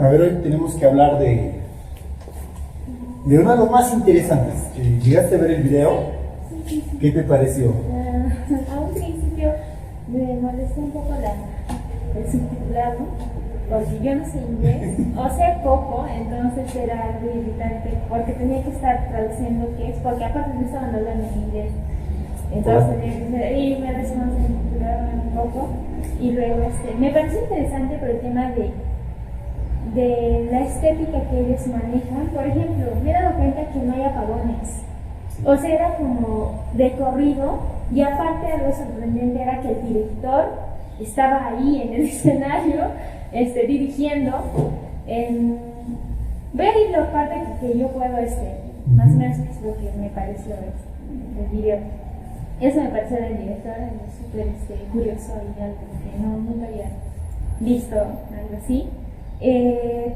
A ver, hoy tenemos que hablar de uno de los más interesantes. ¿Llegaste a ver el video? Sí. ¿Qué te pareció? A un principio me molestó un poco el subtitulado, porque yo no sé inglés, o sé poco, entonces era algo irritante, porque tenía que estar traduciendo qué es, porque aparte no estaban hablando en inglés. Entonces y me desconcentraba un poco, y luego me pareció interesante por el tema de la estética que ellos manejan. Por ejemplo, me he dado cuenta que no hay apagones. O sea, era como de corrido, y aparte algo sorprendente era que el director estaba ahí en el escenario dirigiendo. Voy a ir la parte que yo puedo más o menos es lo que me pareció el video. Eso me pareció del director, súper curioso y algo que nunca había visto algo así.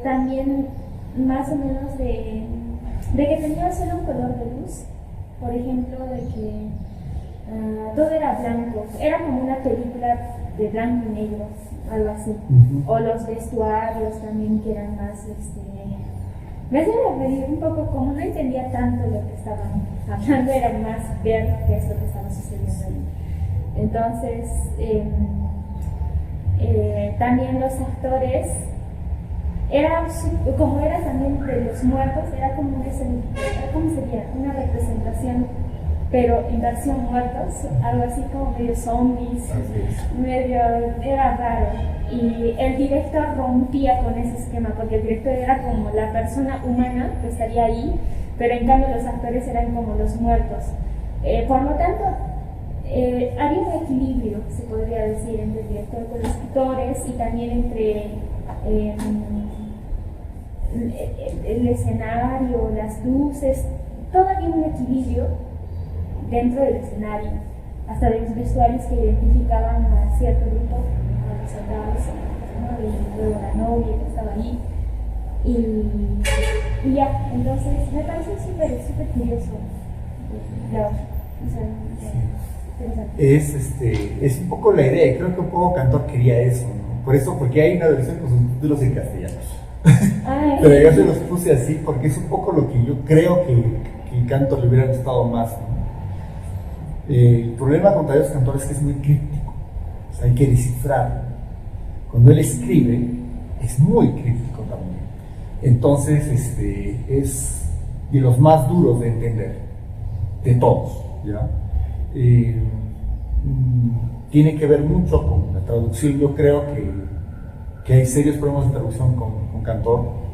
También más o menos de que tenía solo un color de luz, por ejemplo, de que todo era blanco, era como una película de blanco y negro, algo así. O los vestuarios también, que eran más me hacía reír un poco, como no entendía tanto lo que estaban hablando, era más ver qué es lo que estaba sucediendo ahí. Entonces también los actores como era también de los muertos, era como ¿cómo sería? Una representación, pero en versión muertos, algo así como medio zombies, era raro. Y el director rompía con ese esquema, porque el director era como la persona humana que estaría ahí, pero en cambio los actores eran como los muertos. Por lo tanto, había un equilibrio, se podría decir, entre el director con los actores, y también entre el escenario, las luces, todo había un equilibrio dentro del escenario, hasta de los vestuarios que identificaban a cierto grupo, a los soldados, ¿no? Y luego la novia que estaba ahí, y ya. Entonces me pareció súper curioso. Es un poco la idea, creo que un poco Cantor quería eso, ¿no? Por eso, porque hay una versión con subtítulos en castellano. Pero yo se los puse así porque es un poco lo que yo creo que Cantor le hubiera gustado más, ¿no? El problema con Tadeusz Kantor es que es muy críptico, o sea, hay que descifrar. Cuando él escribe es muy críptico también, entonces es de los más duros de entender de todos, ¿ya? Tiene que ver mucho con la traducción. Yo creo que hay serios problemas de traducción con Cantor,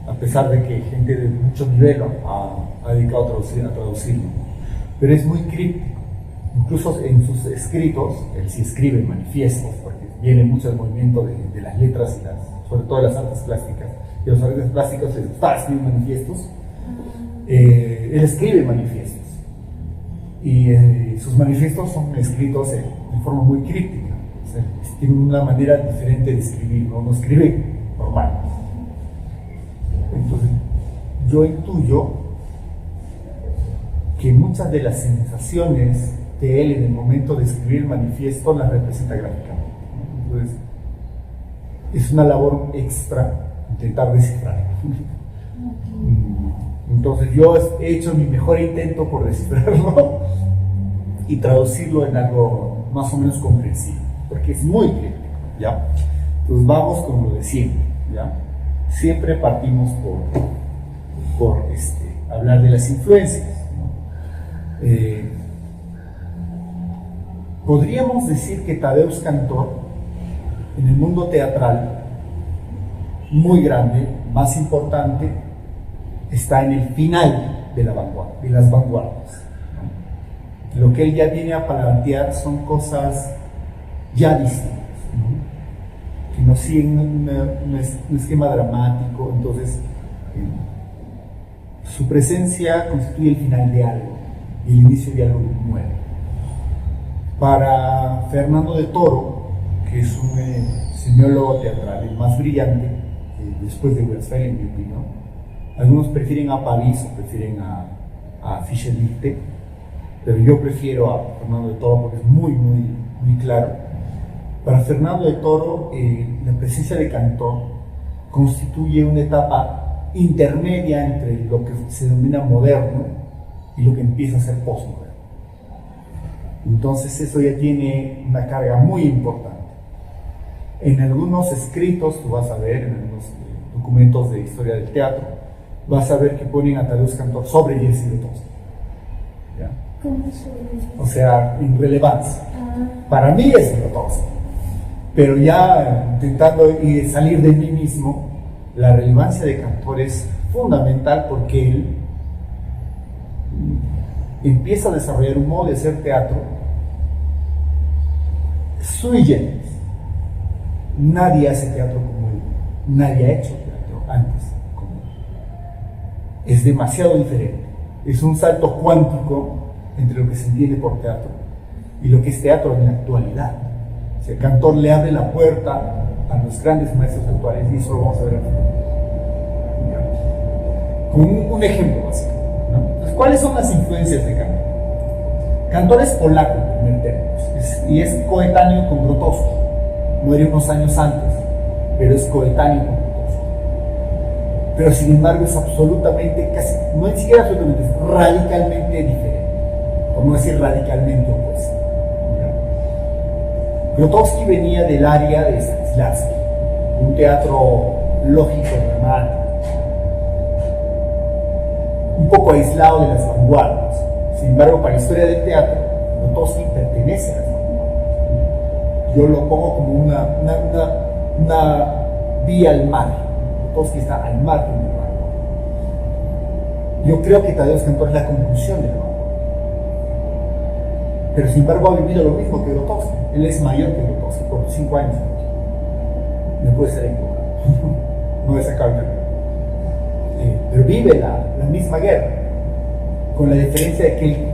a pesar de que gente de mucho nivel ha dedicado a traducirlo, pero es muy críptico. Incluso en sus escritos, él sí escribe manifiestos, porque viene mucho el movimiento de las letras y sobre todo de las artes plásticas. Y los artes plásticos les gusta escribir manifiestos. Él escribe manifiestos, y sus manifiestos son escritos de forma muy críptica. O sea, tiene una manera diferente de escribir, no escribe normal. Entonces, yo intuyo que muchas de las sensaciones de él en el momento de escribir el manifiesto las representa gráficamente. Entonces, es una labor extra intentar descifrar. Entonces, yo he hecho mi mejor intento por descifrarlo y traducirlo en algo más o menos comprensible, porque es muy crítico, ¿ya? Entonces, vamos con lo de siempre, ¿ya? Siempre partimos por hablar de las influencias, ¿no? Podríamos decir que Tadeusz Kantor, en el mundo teatral, muy grande, más importante, está en el final de la vanguardia, de las vanguardias, ¿no? Lo que él ya viene a plantear son cosas ya distintas, ¿no? Que no siguen un esquema dramático. Entonces, su presencia constituye el final de algo y el inicio de algo nuevo. Para Fernando de Toro, que es un semiólogo teatral, el más brillante después de Westphal, en mi opinión, algunos prefieren a París o prefieren a Fischer-Lichte, pero yo prefiero a Fernando de Toro porque es muy claro. Para Fernando de Toro, la presencia de Cantor constituye una etapa intermedia entre lo que se denomina moderno y lo que empieza a ser postmoderno. Entonces eso ya tiene una carga muy importante. En algunos escritos, tú vas a ver, en algunos documentos de historia del teatro, vas a ver que ponen a Tadeusz Kantor sobre Jerzy Grotowski. ¿Ya? ¿Cómo sobre? O sea, en relevancia. Ah. Para mí es Grotowski, pero ya intentando salir de mí mismo, la relevancia de Kantor es fundamental porque él empieza a desarrollar un modo de hacer teatro sui generis. Nadie hace teatro como él, nadie ha hecho teatro antes como él. Es demasiado diferente, es un salto cuántico entre lo que se entiende por teatro y lo que es teatro en la actualidad. O sea, Kantor le abre la puerta a los grandes maestros actuales y eso lo vamos a ver con un ejemplo básico, ¿no? Entonces, ¿cuáles son las influencias de Kantor? Kantor es polaco en primer término y es coetáneo con Grotowski. Muere unos años antes, pero es coetáneo con Grotowski. Pero sin embargo es absolutamente, casi, no ni siquiera absolutamente, es radicalmente diferente, por no decir radicalmente opuesto. Grotowski venía del área de Stanislavski, un teatro lógico, dramático, un poco aislado de las vanguardias. Sin embargo, para la historia del teatro, Grotowski pertenece a las vanguardias. Yo lo pongo como una vía al margen. Grotowski está al margen de la vanguardia. Yo creo que Tadeusz Kantor es la conclusión de la vanguardia. Pero sin embargo ha vivido lo mismo que Grotowski. Él es mayor que Grotowski por 5 años. Me puede ser equivocado. No he sacado el término. Pero vive la misma guerra, con la diferencia de que él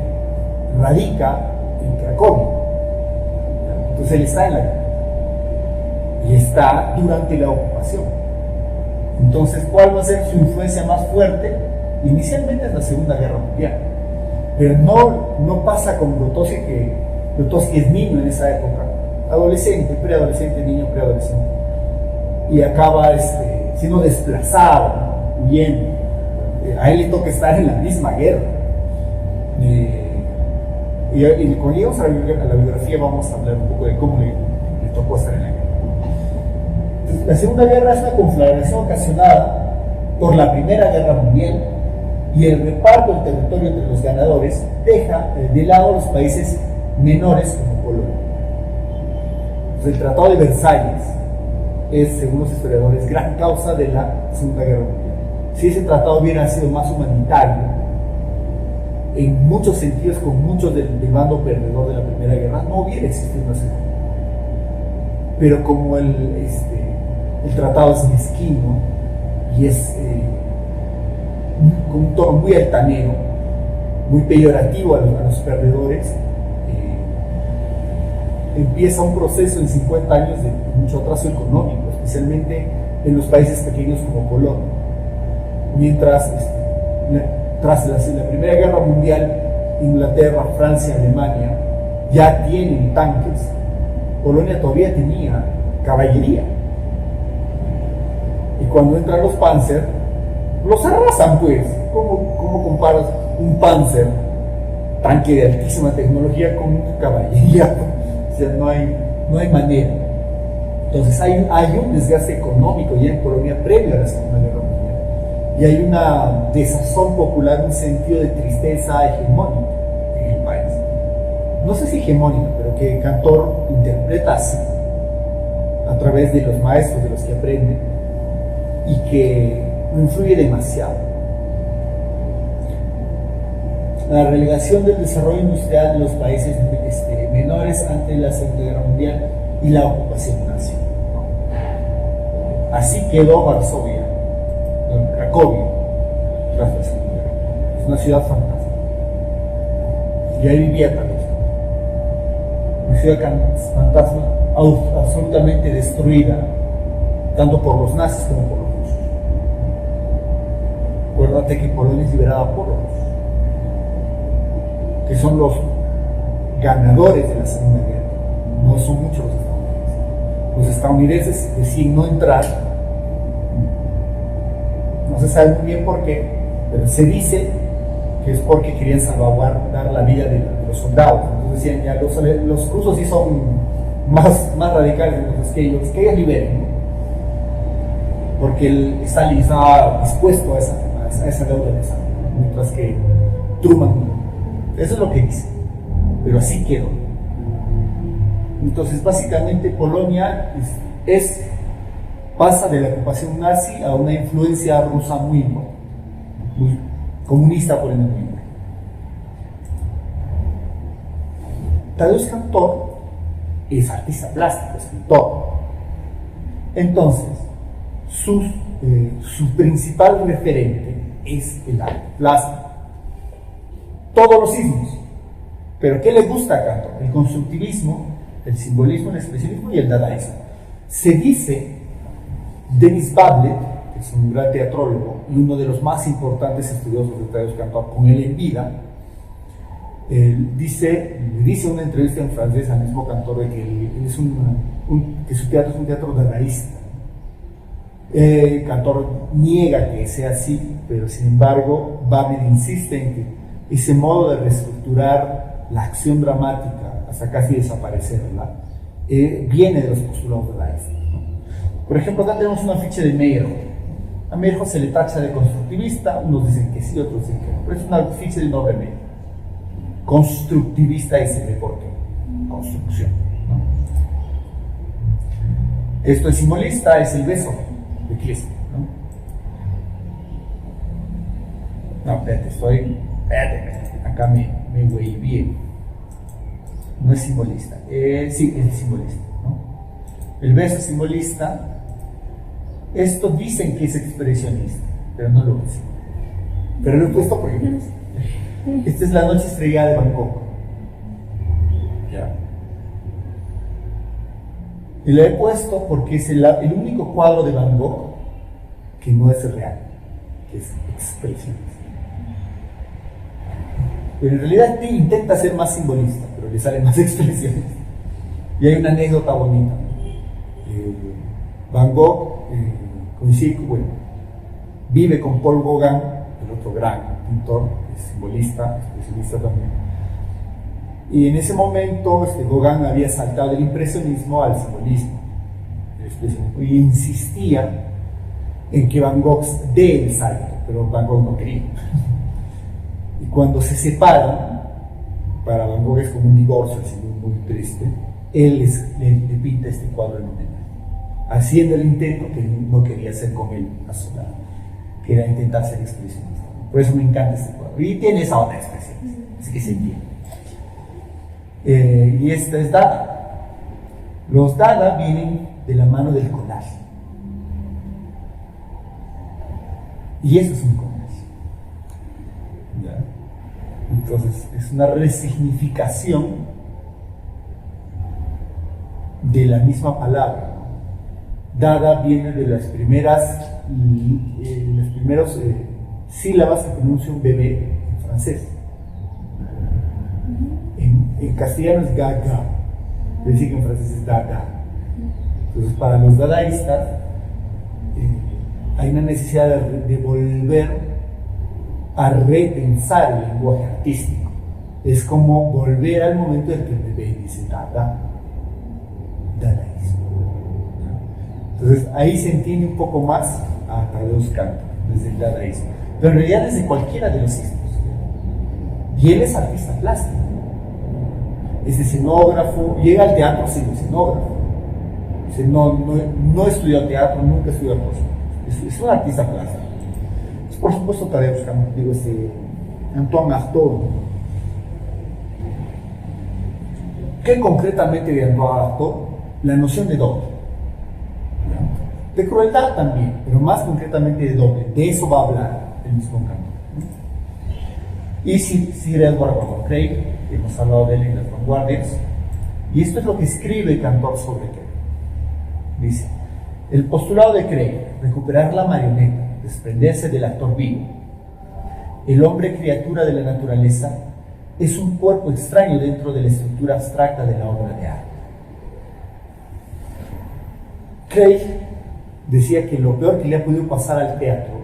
radica en Cracovia. Entonces él está en la guerra y está durante la ocupación. Entonces, ¿cuál va a ser su influencia más fuerte? Inicialmente es la Segunda Guerra Mundial, pero no pasa con Grotowski, que Grotowski es niño en esa época, adolescente, preadolescente, niño, preadolescente, y acaba siendo desplazado, ¿no? Huyendo. A él le toca estar en la misma guerra. Y cuando llegamos a la biografía vamos a hablar un poco de cómo le tocó estar en la guerra. Entonces, la Segunda Guerra es una conflagración ocasionada por la Primera Guerra Mundial, y el reparto del territorio entre los ganadores deja de lado los países menores como Polonia. Entonces, el Tratado de Versalles es, según los historiadores, gran causa de la Segunda Guerra Mundial. Si ese tratado hubiera sido más humanitario, en muchos sentidos, con muchos del bando perdedor de la Primera Guerra, no hubiera existido una segunda. Pero como el tratado es mezquino y es con un tono muy altanero, muy peyorativo a los perdedores, empieza un proceso en 50 años de mucho atraso económico, especialmente en los países pequeños como Polonia. Mientras, tras la Primera Guerra Mundial, Inglaterra, Francia, Alemania ya tienen tanques, Polonia todavía tenía caballería. Y cuando entran los Panzer, los arrasan, pues. ¿Cómo comparas un Panzer, tanque de altísima tecnología, con una caballería? O sea, no hay manera. Entonces hay un desgaste económico ya en Polonia previo a la Segunda Guerra Mundial. Y hay una desazón popular, un sentido de tristeza hegemónica en el país. No sé si hegemónica, pero que Kantor interpreta así, a través de los maestros de los que aprende, y que no influye demasiado. La relegación del desarrollo industrial de los países menores ante la Segunda Guerra Mundial y la ocupación nazi. Así quedó Varsovia, Cracovia, tras la Segunda Guerra. Es una ciudad fantástica. Y ahí vivía Tadeusz. Una ciudad fantasma, absolutamente destruida, tanto por los nazis como por los rusos. Acuérdate que Polonia es liberada por los rusos, que son los ganadores de la Segunda Guerra. No son muchos los estadounidenses. Los estadounidenses deciden no entrar se sabe muy bien por qué, pero se dice que es porque querían salvaguardar la vida de los soldados. Entonces decían, ya los rusos sí son más radicales, entonces que ellos liberen, ¿no? Porque el Stalin estaba dispuesto a esa deuda de sangre, mientras que Truman no. Eso es lo que dice, pero así quedó. Entonces básicamente Polonia pasa de la ocupación nazi a una influencia rusa muy comunista por el momento. Tadeusz Kantor es artista plástico, escritor. Entonces, su principal referente es el arte plástico. Todos los ismos. Pero ¿qué le gusta a Kantor? El constructivismo, el simbolismo, el expresionismo y el dadaísmo. Se dice, Denis Bablet, que es un gran teatrólogo y uno de los más importantes estudiosos de Tadeusz Kantor, con él en vida, le dice en una entrevista en francés al mismo Kantor de que su teatro es un teatro dadaísta. Kantor niega que sea así, pero sin embargo Bablet insiste en que ese modo de reestructurar la acción dramática hasta casi desaparecerla viene de los postulados dadaístas, ¿no? Por ejemplo, acá tenemos una ficha de Meyerhold. A Meyerhold se le tacha de constructivista, unos dicen que sí, otros dicen que no, pero es una ficha de un hombre medio. Constructivista, y se ve por qué. Construcción, ¿no? Esto es simbolista, es el beso de Kleist, ¿no? No, espérate, acá me güey bien. No es simbolista, sí, es simbolista, ¿no? El beso es simbolista. Esto dicen que es expresionista, pero no lo es. Pero lo he puesto porque esta es La noche estrellada de Van Gogh. ¿Ya? Y la he puesto porque es el único cuadro de Van Gogh que no es real, que es expresionista. Pero en realidad intenta ser más simbolista, pero le sale más expresionista. Y hay una anécdota bonita. Van Gogh vive con Paul Gauguin, el otro gran pintor, que es simbolista, expresionista también. Y en ese momento Gauguin había saltado del impresionismo al simbolismo, y insistía en que Van Gogh dé el salto, pero Van Gogh no quería. Y cuando se separan, para Van Gogh es como un divorcio, así muy triste, él le pinta este cuadro en homenaje, haciendo el intento que no quería hacer con él a su lado, que era intentar ser expresionista. Por eso me encanta este cuadro. Y tiene esa otra expresión, así que se entiende. Y esta es Dada. Los Dada vienen de la mano del collage. Y eso es un collage. ¿Ya? Entonces, es una resignificación de la misma palabra. Dada viene de las primeras sílabas que pronuncia un bebé en francés. En castellano es gaga, es decir que en francés es dada. Entonces, para los dadaístas hay una necesidad de volver a repensar el lenguaje artístico. Es como volver al momento en que el bebé dice dada, dadaísmo. Entonces ahí se entiende un poco más a Tadeusz Kantor, desde el dadaísmo, pero en realidad desde cualquiera de los ismos. Y él es artista plástico, es escenógrafo, llega al teatro siendo escenógrafo. No estudió teatro, nunca estudió actuación, es un artista plástico. Por supuesto, Tadeusz Kantor, Antoine Artaud. ¿Qué concretamente de Antoine Artaud? La noción de doble. De crueldad también, pero más concretamente de doble. De eso va a hablar el mismo Kantor. Y Sir Edward Gordon Craig, hemos hablado de él en las vanguardias. Y esto es lo que escribe Kantor sobre Craig. Dice: el postulado de Craig, recuperar la marioneta, desprenderse del actor vivo. El hombre criatura de la naturaleza es un cuerpo extraño dentro de la estructura abstracta de la obra de arte. Craig decía que lo peor que le ha podido pasar al teatro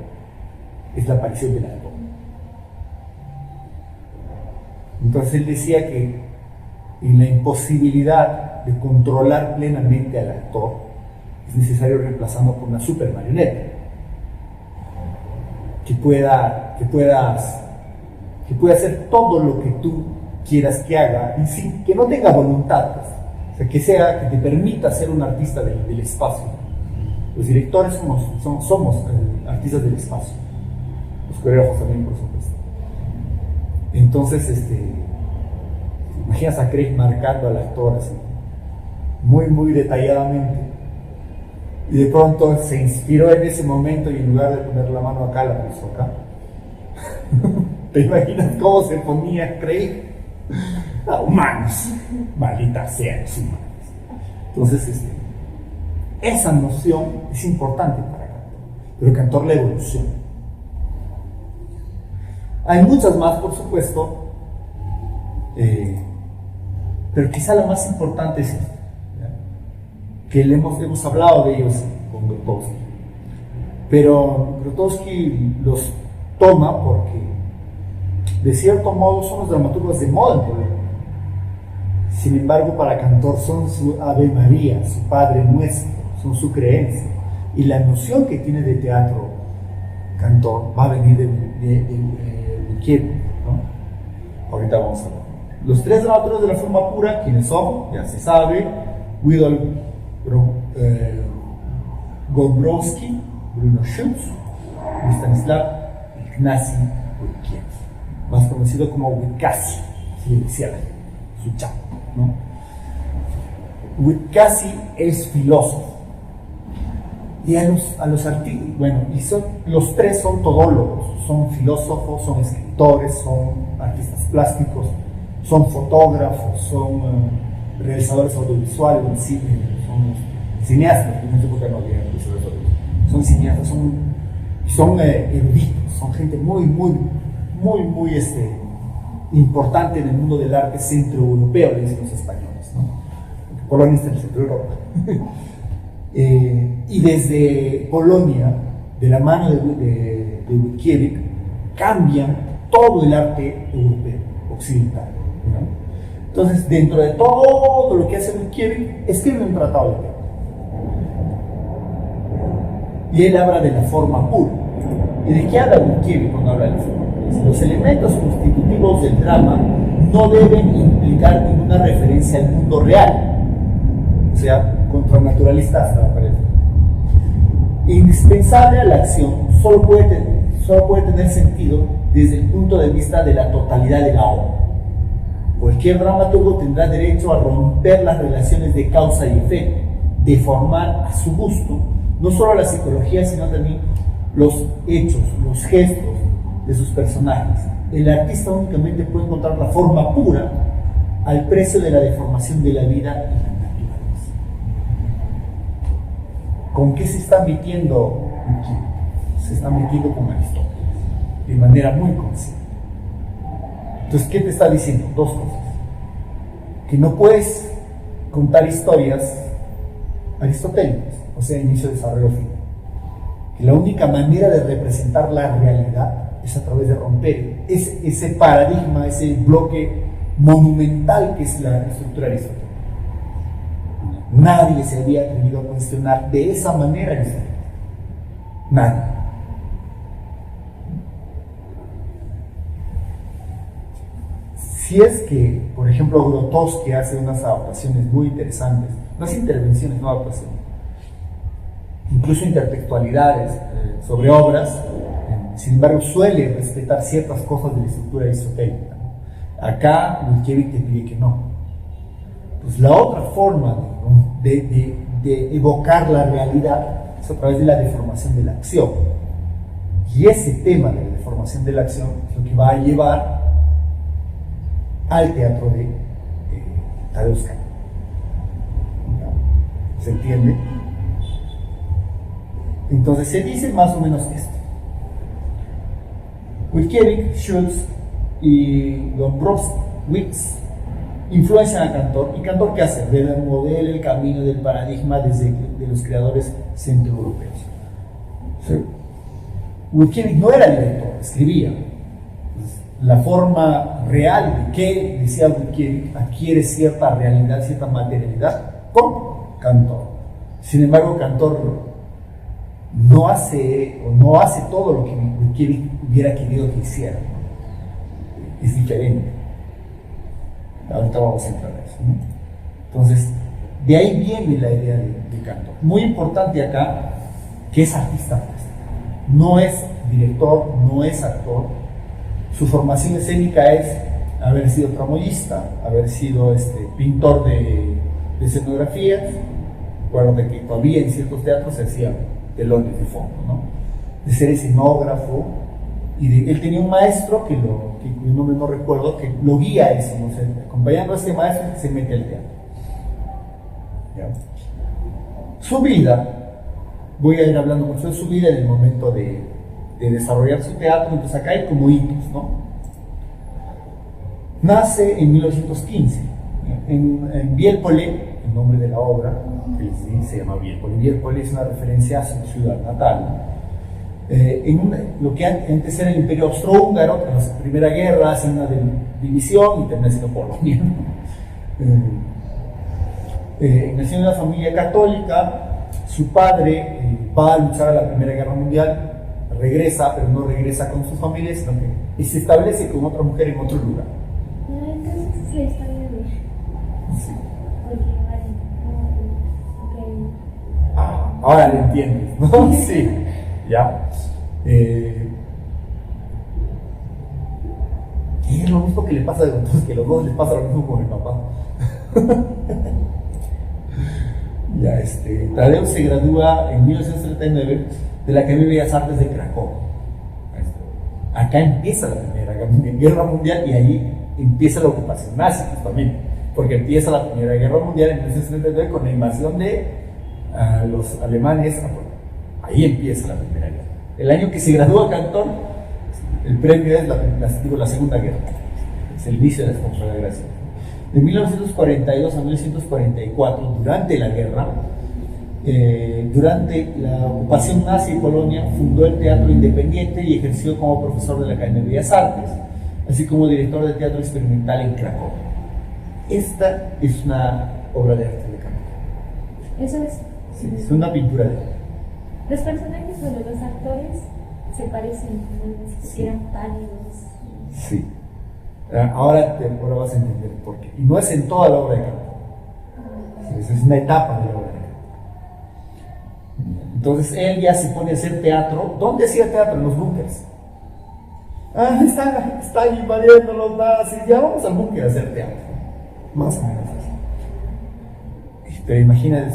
es la aparición del actor. Entonces él decía que en la imposibilidad de controlar plenamente al actor es necesario reemplazarlo por una super marioneta que pueda hacer todo lo que tú quieras que haga y sin que no tenga voluntad, pues. O sea, que te permita ser un artista del espacio. Los directores somos artistas del espacio, los coreógrafos también, por supuesto. Entonces, imaginas a Craig marcando al actor así, muy, muy detalladamente, y de pronto se inspiró en ese momento y en lugar de poner la mano acá, la puso acá. ¿Te imaginas cómo se ponía Craig? Humanos, maldita sea los humanos. Entonces, esa noción es importante para Cantor, pero Cantor la evoluciona. Hay muchas más, por supuesto, pero quizá la más importante es esta, que hemos hablado de ellos con Grotowski, pero Grotowski los toma porque de cierto modo son los dramaturgos de moda en Polonia. Sin embargo, para Cantor son su Ave María, su Padre Nuestro, son su creencia, y la noción que tiene de teatro Cantor va a venir de Mickiewicz, ¿no? Ahorita vamos a ver. Los tres dramaturgos de la forma pura, ¿quiénes son? Ya se sabe: Witold Gombrowski, Bruno Schutz y Stanislaw Ignacy Witkiewicz, más conocido como Witkasi, así le decía su chavo, ¿no? Witkasi es filósofo, y a los artistas, los tres son todólogos, son filósofos, son escritores, son artistas plásticos, son fotógrafos, son realizadores audiovisuales, son cineastas, en esa época no había realizadores audiovisuales, son cineastas, son eruditos, son gente muy importante en el mundo del arte centroeuropeo, le dicen los españoles, ¿no? Porque Polonia está en el centro de Europa. Y desde Polonia, de la mano de Witkiewicz, cambian todo el arte europeo, occidental, ¿no? Entonces, dentro de todo lo que hace Witkiewicz, escribe un tratado de teatro. Y él habla de la forma pura. ¿Y de qué habla Witkiewicz cuando habla de la forma pura? Los elementos constitutivos del drama no deben implicar ninguna referencia al mundo real, o sea, contranaturalista hasta la pared. Indispensable a la acción solo puede tener sentido desde el punto de vista de la totalidad de la obra. Cualquier dramaturgo tendrá derecho a romper las relaciones de causa y efecto, deformar a su gusto no solo la psicología, sino también los hechos, los gestos de sus personajes. El artista únicamente puede encontrar la forma pura al precio de la deformación de la vida y la naturaleza. ¿Con qué se está metiendo aquí? Se está metiendo con Aristóteles, de manera muy consciente. Entonces, ¿qué te está diciendo? Dos cosas. Que no puedes contar historias aristotélicas, o sea, inicio, desarrollo, fin. Que la única manera de representar la realidad es a través de romper ese paradigma, ese bloque monumental que es la estructura aristotélica. Nadie se había atrevido a cuestionar de esa manera Aristóteles. Nadie. Si es que, por ejemplo, Grotowski hace unas adaptaciones muy interesantes, unas intervenciones, no adaptaciones, incluso intertextualidades sobre obras, sin embargo suele respetar ciertas cosas de la estructura aristotélica. Acá Mickiewicz te pide que no. Pues la otra forma de evocar la realidad es a través de la deformación de la acción. Y ese tema de la deformación de la acción es lo que va a llevar al teatro de Tadeusz Kantor. ¿Se entiende? Entonces se dice más o menos esto. Witkiewicz, Schutz y Gombrowicz influencian a Cantor, y Cantor, ¿qué hace? Remodela el camino del paradigma de los creadores centroeuropeos. ¿Sí? Wojciech no era director, escribía. Entonces, la forma real de que, decía Wojciech, adquiere cierta realidad, cierta materialidad con Cantor. Sin embargo, Cantor no hace todo lo que Wojciech hubiera querido que hiciera. Es diferente. Ahorita vamos a entrar a eso, ¿no? Entonces, de ahí viene la idea de Cantor. Muy importante acá que es artista plástico. No es director, no es actor. Su formación escénica es haber sido tramoyista, haber sido pintor de escenografías. Recuerdo que todavía en ciertos teatros se hacían telones de fondo, ¿no? De ser escenógrafo. Y él tenía un maestro que cuyo nombre no recuerdo, que lo guía a eso, ¿no? O sea, acompañando a este maestro que se mete al teatro. ¿Ya? Su vida, voy a ir hablando mucho de su vida en el momento de desarrollar su teatro. Entonces acá hay como hitos, ¿no? Nace en 1915 en Bielpole, el nombre de la obra, que se llama Bielpole. Bielpole es una referencia a su ciudad natal. Lo que antes era el Imperio Austrohúngaro, tras la Primera Guerra, hace una división y termina siendo Polonia. Nació en una familia católica. Su padre va a luchar a la Primera Guerra Mundial, regresa, pero no regresa con su familia, sino que se establece con otra mujer en otro lugar. Entonces es la historia de... Sí. Oye, vale. Ok. Ahora lo entiendes, ¿no? Sí, ya. Y es lo mismo que le pasa a los dos, que los dos les pasa lo mismo con el papá. Ya, Tadeusz se gradúa en 1939 de la Academia de Bellas Artes de Cracovia. Acá empieza la Primera Guerra Mundial y ahí empieza la ocupación nazi, justamente, porque empieza la Primera Guerra Mundial en 1939 con la invasión de los alemanes. Ahí empieza la Primera Guerra. El año que se gradúa Cantor, el premio es la Segunda Guerra, es el inicio de las conflagraciones. De 1942 a 1944, durante la guerra, durante la ocupación nazi de Polonia, fundó el Teatro Independiente y ejerció como profesor de la Academia de Bellas Artes, así como director de teatro experimental en Cracovia. Esta es una obra de arte de Cantor. Eso es. Sí, es una pintura de él. Los personajes, bueno, los actores se parecen, ¿no? Si eran pálidos. Sí. Ahora vas a entender por qué. Y no es en toda la obra de Cantor. Sí, es una etapa de la obra de Cantor. Entonces él ya se pone a hacer teatro. ¿Dónde hacía teatro? En los búnkers. Está invadiendo los nazis. Ya vamos al búnker a hacer teatro. Más o menos así. Pero imagínate,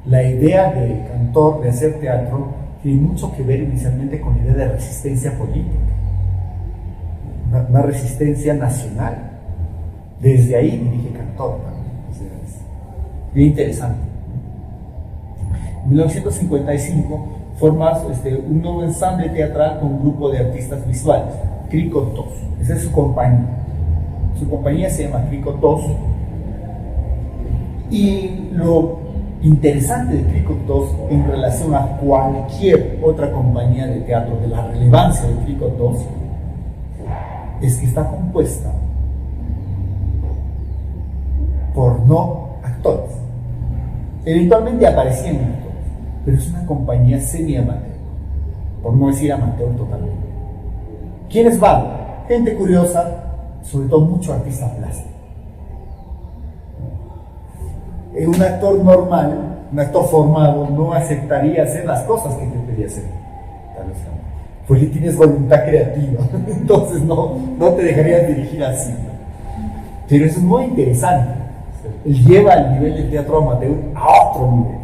la idea de Cantor de hacer teatro tiene mucho que ver inicialmente con la idea de resistencia política. Una resistencia nacional. Desde ahí dirige Cantor. O sea, es bien interesante. En 1955 forma un nuevo ensamble teatral con un grupo de artistas visuales, Kriko Tos. Esa es su compañía. Su compañía se llama Kriko Tos. Y lo interesante de Kriko Tos en relación a cualquier otra compañía de teatro, de la relevancia de Kriko Tos, es que está compuesta por no actores. Eventualmente aparecían actores, pero es una compañía semi-amateur, por no decir amateur totalmente. ¿Quiénes van? Gente curiosa, sobre todo mucho artista plástico. Un actor normal, un actor formado, no aceptaría hacer las cosas que intentaría hacer. Porque tienes voluntad creativa, entonces no te dejarías dirigir así. Pero eso es muy interesante. Él lleva el nivel del teatro amateur a otro nivel,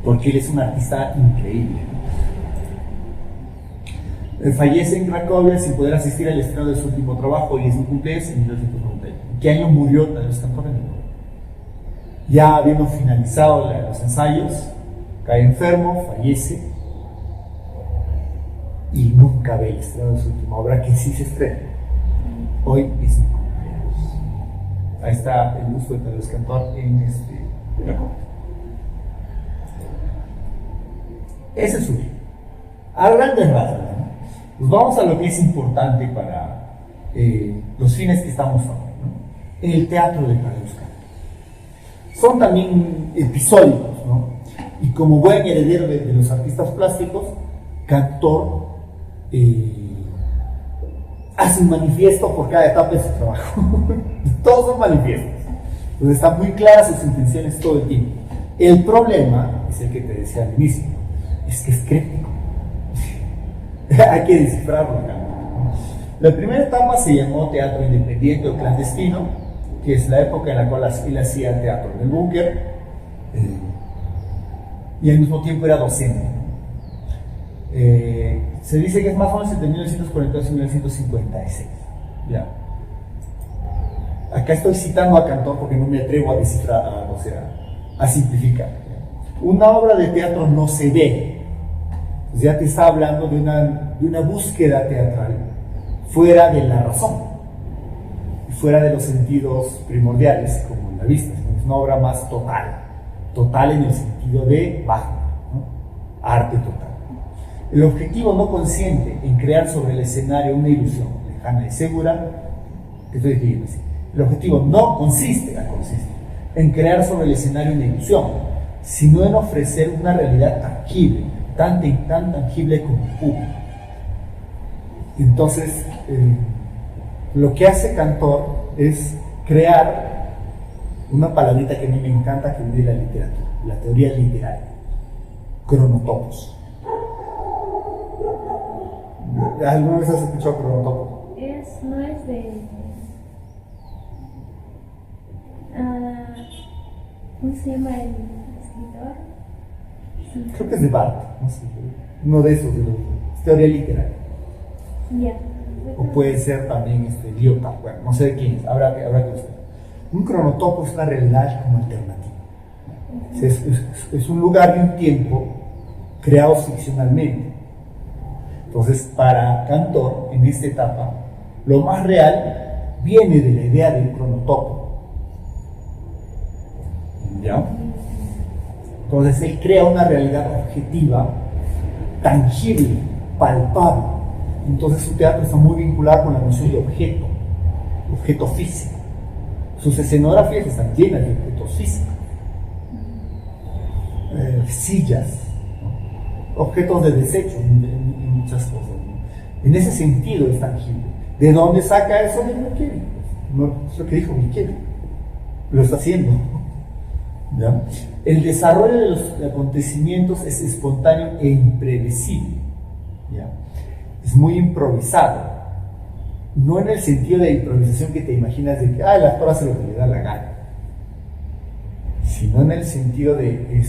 porque él es un artista increíble. Él fallece en Cracovia sin poder asistir al estreno de su último trabajo y es un cumpleaños en 1991. ¿En qué año murió Tadeusz Cantor? Ya habiendo finalizado los ensayos, cae enfermo, fallece y nunca ve el estreno de su última obra, que sí se estrena. Hoy es mi cumpleaños. Ahí está el busto de Tadeusz Cantor en Cracovia. Ese es su vida. A grandes rasgos, ¿no? Pues vamos a lo que es importante para los fines que estamos hablando, ¿no? El teatro de Carlos Cantor. Son también episódicos, ¿no? Y como buen heredero de los artistas plásticos, Cantor hace un manifiesto por cada etapa de su trabajo. Todos son manifiestos. Entonces están muy claras sus intenciones todo el tiempo. El problema es el que te decía al inicio, es que es críptico. Hay que descifrarlo acá. La primera etapa se llamó teatro independiente o clandestino, que es la época en la cual él hacía teatro en el búnker y al mismo tiempo era docente. Se dice que es más o menos entre 1942 y 1956. ¿Ya? Acá estoy citando a Cantor porque no me atrevo a descifrar, o sea, a simplificar. Una obra de teatro no se ve. Pues ya te está hablando de una búsqueda teatral fuera de la razón, fuera de los sentidos primordiales, como en la vista. Es una obra más total en el sentido de Wagner, ¿no? Arte total. El objetivo no consiste en crear sobre el escenario una ilusión lejana y segura. Estoy diciendo así. El objetivo no consiste en crear sobre el escenario una ilusión, sino en ofrecer una realidad tangible, tan tangible como el público. Entonces, lo que hace Cantor es crear una palabrita que a mí me encanta, que viene de la literatura, la teoría literaria, cronotopos. ¿Alguna vez has escuchado cronotopos? No es de... ¿cómo se llama el escritor? Sí. Creo que es de Barthes, no sé, uno de esos, es teoría literaria. Ya. O puede ser también Lyotard, bueno, no sé de quién es, habrá que buscar. Un cronotopo es una realidad como alternativa. Es un lugar y un tiempo creados ficcionalmente. Entonces, para Cantor, en esta etapa, lo más real viene de la idea del cronotopo. ¿Ya? Entonces, él crea una realidad objetiva, tangible, palpable. Entonces, su teatro está muy vinculado con la noción de objeto físico. Sus escenografías están llenas de objetos físicos. Sillas, ¿no? Objetos de desecho en muchas cosas, ¿no? En ese sentido es tangible. ¿De dónde saca eso? De Micheli. No, es lo que dijo Micheli. Lo está haciendo. ¿Ya? El desarrollo de los acontecimientos es espontáneo e imprevisible. ¿Ya? Es muy improvisado. No en el sentido de improvisación que te imaginas de que el actor hace lo que le da la gana, sino en el sentido de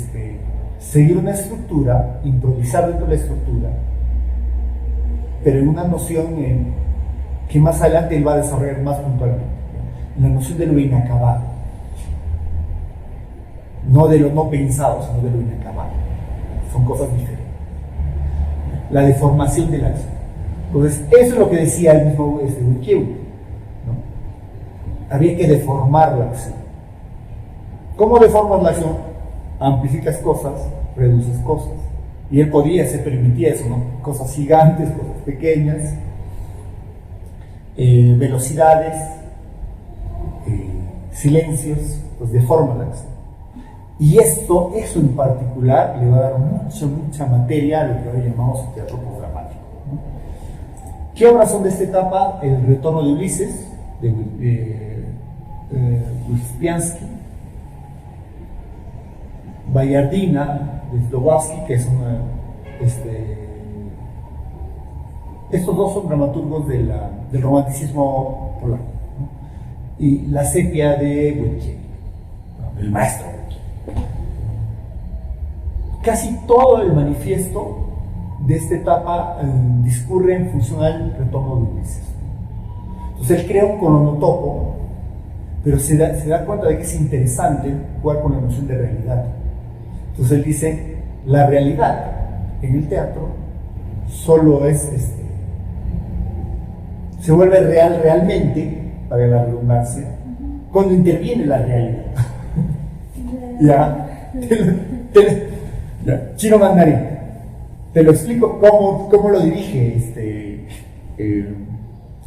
seguir una estructura, improvisar dentro de la estructura, pero en una noción que más adelante él va a desarrollar más puntualmente, en la noción de lo inacabado, no de lo no pensado, sino de lo inacabado. Son cosas diferentes. La deformación de la acción. Entonces, eso es lo que decía el mismo Wickiu, ¿no? Había que deformar la acción. ¿Cómo deformas la acción? Amplificas cosas, reduces cosas. Y él se permitía eso, ¿no? Cosas gigantes, cosas pequeñas, velocidades, silencios, pues deforma la acción. Y eso en particular le va a dar mucha materia a lo que hoy llamamos teatro postdramático, ¿no? ¿Qué obras son de esta etapa? El retorno de Ulises, de Wyspiański, Bayardina, de Slowacki, que es estos dos son dramaturgos del romanticismo polaco, ¿no? Y La sepia de Wojciech, ¿no? El maestro Wojciech. Casi todo el manifiesto de esta etapa discurre en función al retorno de Ulises. Entonces él crea un cronotopo, pero se da cuenta de que es interesante jugar con la noción de realidad. Entonces él dice, la realidad en el teatro solo es se vuelve real realmente, para la redundancia, cuando interviene la realidad. ¿Ya? Chino mandarín. te lo explico cómo lo dirige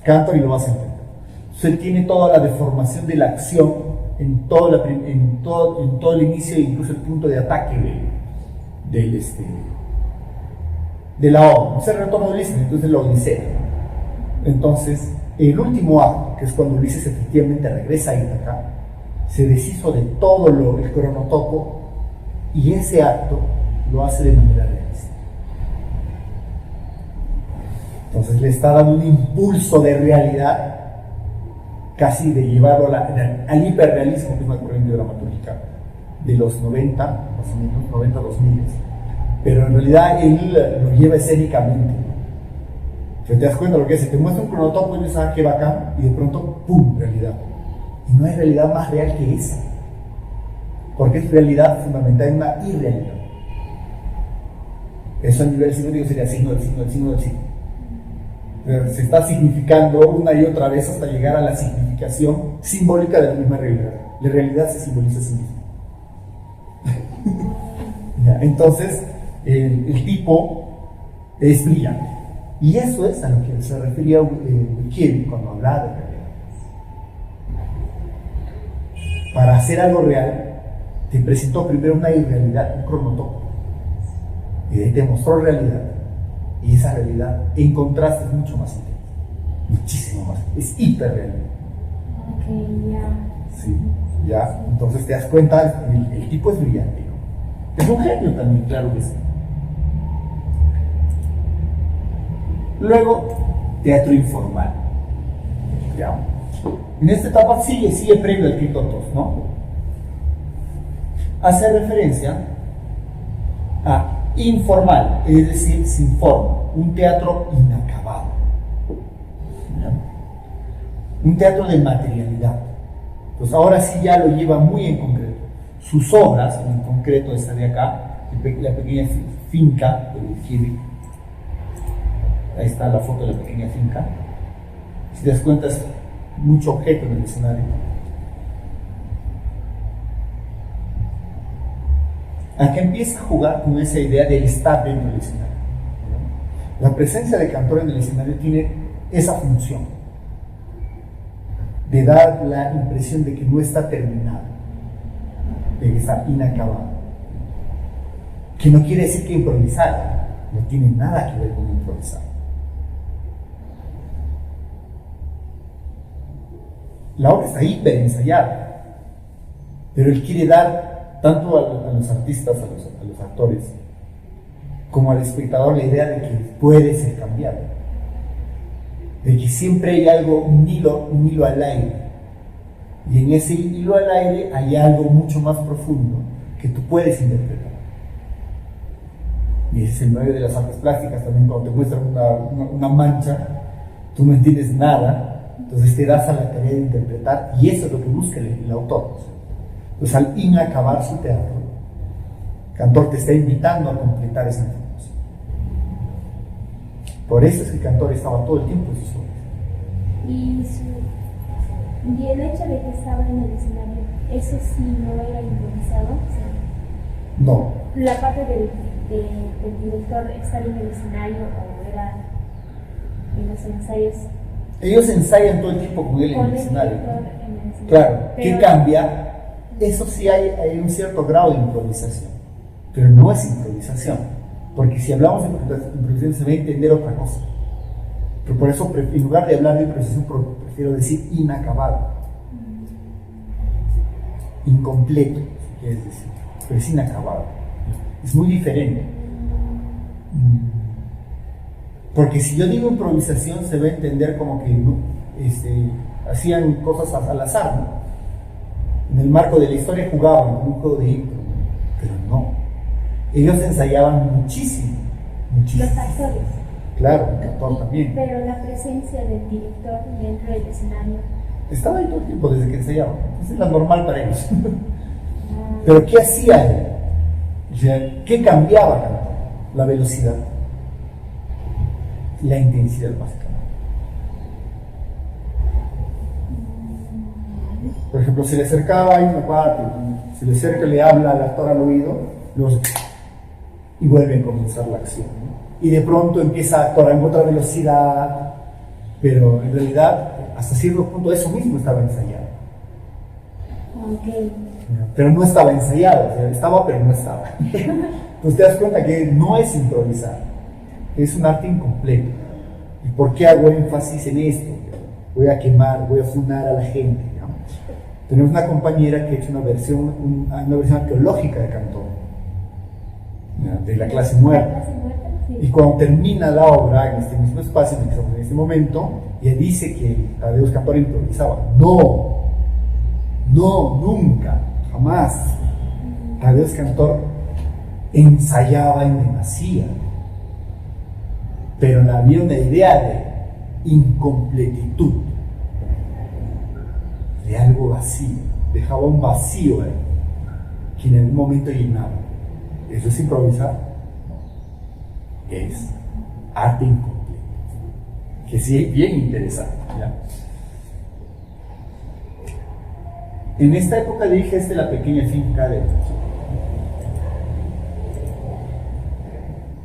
Cantor y lo vas a entender. Entonces, él tiene toda la deformación de la acción en todo el inicio e incluso el punto de ataque de la obra. No es el retorno de Ulises, entonces la Odisea. Entonces, el último acto, que es cuando Ulises efectivamente regresa a Ítaca, se deshizo de todo el cronotopo y ese acto lo hace de manera realista. Entonces le está dando un impulso de realidad, casi de llevarlo al hiperrealismo, que es una corriente dramatúrgica de los 90, más o menos, 90, 2000. Pero en realidad él lo lleva escénicamente. ¿Te das cuenta de lo que es? Te muestra un cronotopo y dices, ah, qué bacán, y de pronto, ¡pum!, realidad. Y no hay realidad más real que esa, porque es realidad fundamental en una irrealidad. Eso a nivel simétrico sería signo del signo del signo del signo. Pero se está significando una y otra vez hasta llegar a la significación simbólica de la misma realidad. La realidad se simboliza a sí misma. Entonces, el tipo es brillante. Y eso es a lo que se refería Kiev cuando hablaba de realidad. Para hacer algo real, te presentó primero una irrealidad, un cronotopo. Y de ahí te mostró realidad. Y esa realidad, en contraste, es mucho más intensa. Muchísimo más. Es hiperrealidad. Ok, ya. Sí, ya. Entonces te das cuenta, el tipo es brillante, ¿no? Es un genio también, claro que sí. Luego, teatro informal. Ya. En esta etapa sigue previo al Crítotos, ¿no? Hace referencia a informal, es decir, sin forma, un teatro inacabado, ¿ya? Un teatro de materialidad. Pues ahora sí ya lo lleva muy en concreto. Sus obras, en concreto esta de acá, la pequeña finca de Virgilio. Ahí está la foto de la pequeña finca. Si te das cuenta, es mucho objeto en el escenario. Aquí empieza a jugar con esa idea de estar dentro del escenario. La presencia de Cantor en el escenario tiene esa función de dar la impresión de que no está terminado, de que está inacabado. Que no quiere decir que improvisar, no tiene nada que ver con improvisar. La obra está hiper ensayada, pero él quiere dar tanto a los artistas, a los actores, como al espectador la idea de que puede ser cambiado, de que siempre hay algo, un hilo al aire, y en ese hilo al aire hay algo mucho más profundo que tú puedes interpretar. Y ese es el medio de las artes plásticas también. Cuando te muestran una mancha, tú no entiendes nada, entonces te das a la tarea de interpretar, y eso es lo que busca el autor. Entonces, al inacabar su teatro, Cantor te está invitando a completar esa información. Por eso es que Cantor estaba todo el tiempo en sus obras. Y el hecho de que estaba en el escenario, ¿eso sí no era improvisado? O sea, no. ¿La parte del director estar en el escenario o era en los ensayos? Ellos ensayan todo el tiempo con él en el escenario. Claro, ¿qué cambia? Eso sí hay un cierto grado de improvisación, pero no es improvisación, porque si hablamos de improvisación se va a entender otra cosa. Pero por eso, en lugar de hablar de improvisación, prefiero decir inacabado, incompleto, si quieres decir, pero es inacabado. Es muy diferente. Porque si yo digo improvisación, se va a entender como que hacían cosas al azar, ¿no? En el marco de la historia jugaban con un juego de impro, pero no. Ellos ensayaban muchísimo. Los actores. Claro, el actor también. Pero la presencia del director dentro del escenario. Estaba ahí todo el tiempo desde que ensayaban. Esa es la normal para ellos. Pero ¿qué hacía él? O sea, ¿qué cambiaba Cantor? La velocidad, la intensidad básica. Por ejemplo, se le acercaba, hay una parte, se le acerca, le habla al actor al oído, luego y vuelve a comenzar la acción, ¿no? Y de pronto empieza a actuar en otra velocidad, pero en realidad hasta cierto punto eso mismo estaba ensayado. Ok. Pero no estaba ensayado, o sea, estaba pero no estaba. Entonces te das cuenta que no es improvisar, es un arte incompleto. ¿Y por qué hago énfasis en esto? Voy a quemar, voy a funar a la gente, ¿no? Tenemos una compañera que ha hecho una versión arqueológica de Cantón, ¿no? De la clase muerta. Sí. Y cuando termina la obra, en este mismo espacio en el que estamos en este momento, ella dice que Tadeusz Kantor improvisaba. No, nunca, jamás. Tadeusz Kantor ensayaba en demasía, pero había una idea de incompletitud, de algo vacío, dejaba un vacío ahí, que en algún momento llenaba. ¿Eso es improvisar? Es arte incompleto, que sí es bien interesante, ¿ya? En esta época dirige la pequeña finca de...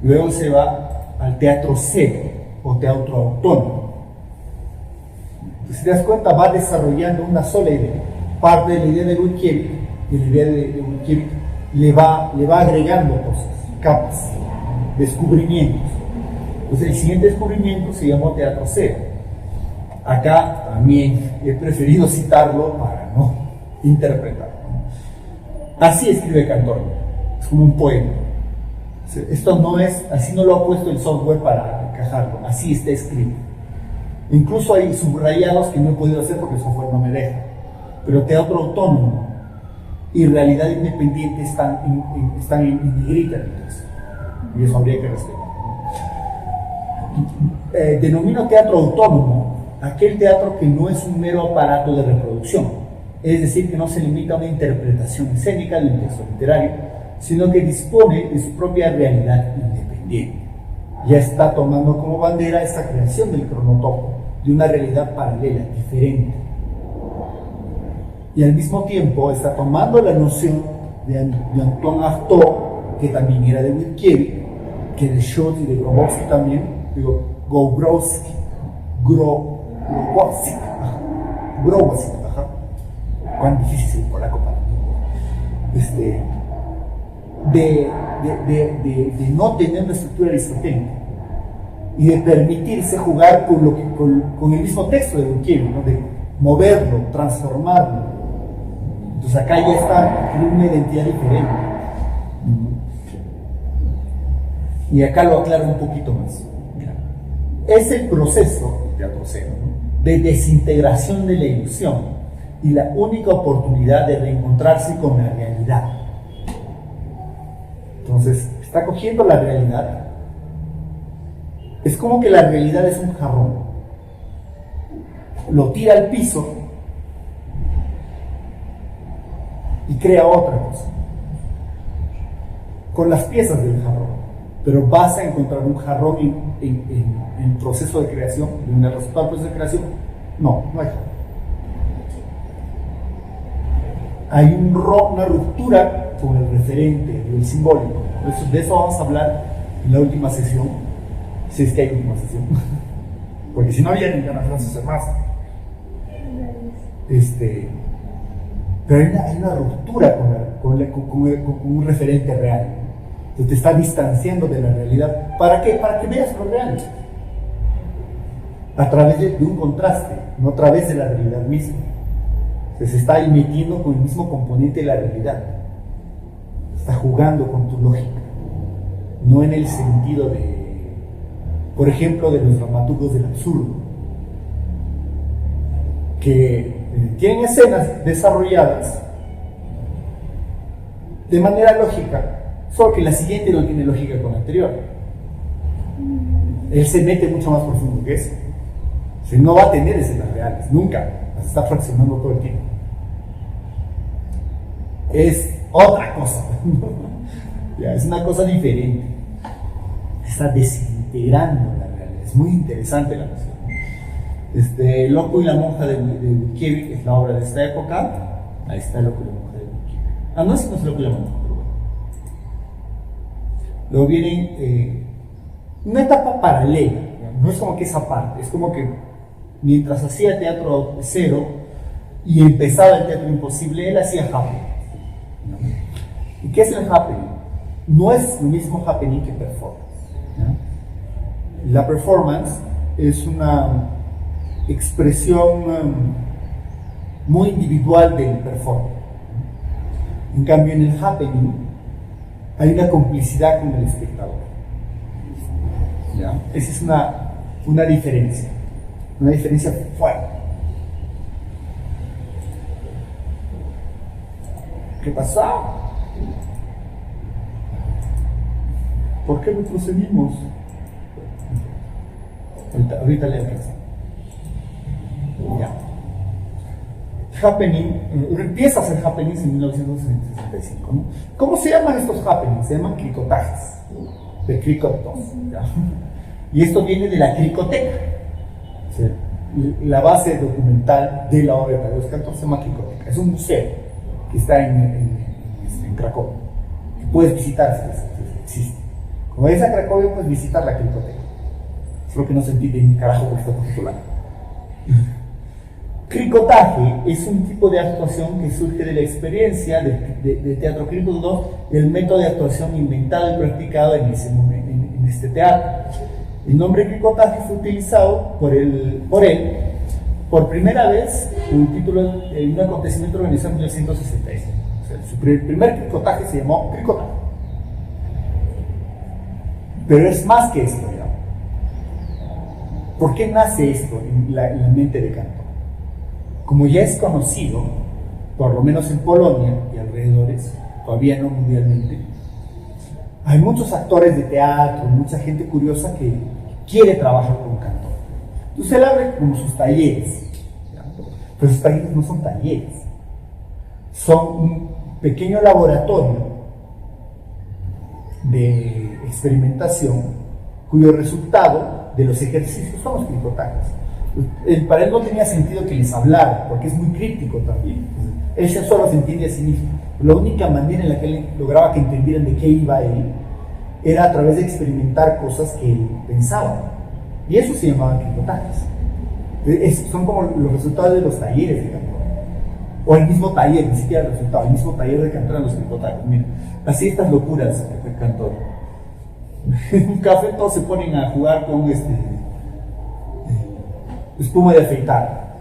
Luego se va al teatro cero o teatro autónomo. Si te das cuenta, va desarrollando una sola idea. Parte de la idea de Witkiewicz, y la idea de Witkiewicz le va agregando cosas, capas, descubrimientos. Entonces el siguiente descubrimiento se llamó teatro cero. Acá también he preferido citarlo para no interpretarlo. Así escribe Kantor, es como un poema. Esto no es, así no lo ha puesto el software para encajarlo, así está escrito. Incluso hay subrayados que no he podido hacer porque el software no me deja. Pero teatro autónomo y realidad independiente están en negrita, entonces. Y eso habría que respetar. Denomino teatro autónomo aquel teatro que no es un mero aparato de reproducción, es decir, que no se limita a una interpretación escénica de un texto literario, sino que dispone de su propia realidad independiente. Ya está tomando como bandera esta creación del cronotopo, de una realidad paralela, diferente. Y al mismo tiempo está tomando la noción de Antoine Artaud, que también era de Witkiewicz, que de Schott y de Grabowski también, Grabowski, cuán difícil es el polaco para mí, de no tener una estructura aristotélica y de permitirse jugar con el mismo texto de Witkiewicz, ¿no? De moverlo, transformarlo. Entonces acá ya está una identidad diferente. Y acá lo aclaro un poquito más. Es el proceso, el teatro cero, ¿no?, de desintegración de la ilusión y la única oportunidad de reencontrarse con la realidad. Entonces, está cogiendo la realidad. Es como que la realidad es un jarrón. Lo tira al piso y crea otra cosa con las piezas del jarrón. Pero vas a encontrar un jarrón en proceso de creación, en el resultado del proceso de creación. No hay jarrón. Hay una ruptura con el referente, el simbólico. De eso vamos a hablar en la última sesión, si es que hay última sesión. Porque si no vienen, ya no vamos a hacer más. Pero hay una ruptura con un referente real. Entonces te está distanciando de la realidad. ¿Para qué? Para que veas lo real. A través de un contraste, no a través de la realidad misma. Se está ahí metiendo con el mismo componente de la realidad. Está jugando con tu lógica. No en el sentido de, por ejemplo, de los dramaturgos del absurdo, que tienen escenas desarrolladas de manera lógica, solo que la siguiente no tiene lógica con la anterior. Él se mete mucho más profundo que eso. O sea, no va a tener escenas reales, nunca. Las está fraccionando todo el tiempo. Es otra cosa. Ya, es una cosa diferente. Está desintegrando la realidad. Es muy interesante la noción. Loco y la monja de Witkiewicz es la obra de esta época. Ahí está Loco y la monja de Witkiewicz. No es Loco y la monja, pero bueno. luego viene una etapa paralela, no es como que esa parte, es como que mientras hacía teatro cero y empezaba el teatro imposible, él hacía happening. ¿Y qué es el happening? No es lo mismo happening que performance. La performance es una expresión muy individual del performer. En cambio, en el happening hay una complicidad con el espectador. ¿Ya? Esa es una diferencia fuerte. ¿Qué pasó? ¿Por qué no procedimos? Ahorita le alcanza. Ya. Happening, empieza a hacer happenings en 1965. ¿No? ¿Cómo se llaman estos happenings? Se llaman cricotajes. De cricotos. Y esto viene de la cricoteca. ¿Sí? La base documental de la obra de Tadeusz Kantor se llama cricoteca. Es un museo que está en Cracovia. Que puedes visitar si existe. Como es a Cracovia, puedes visitar la cricoteca. Solo que no se entiende ni carajo por esta titulada. Cricotaje es un tipo de actuación que surge de la experiencia de teatro crítico, el método de actuación inventado y practicado en ese momento, en este teatro. El nombre cricotaje fue utilizado por él por primera vez con un título en un acontecimiento organizado en 1966. O sea, su primer cricotaje se llamó cricotaje. Pero es más que esto, digamos. ¿Por qué nace esto en la mente de Kantor? Como ya es conocido, por lo menos en Polonia y alrededores, todavía no mundialmente, hay muchos actores de teatro, mucha gente curiosa que quiere trabajar con Kantor. Entonces él abre como sus talleres, pero sus talleres no son talleres, son un pequeño laboratorio de experimentación cuyo resultado de los ejercicios son los cricotajes. Para él no tenía sentido que les hablara, porque es muy crítico también. Él solo se entiende a sí mismo. La única manera en la que él lograba que entendieran de qué iba él era a través de experimentar cosas que él pensaba. Y eso se llamaban cricotajes. Son como los resultados de los talleres de Kantor. O el mismo taller, ni siquiera el resultado, el mismo taller de Kantor en los cricotajes. Mira, así estas locuras de Kantor. En un café todos se ponen a jugar con espuma de afeitar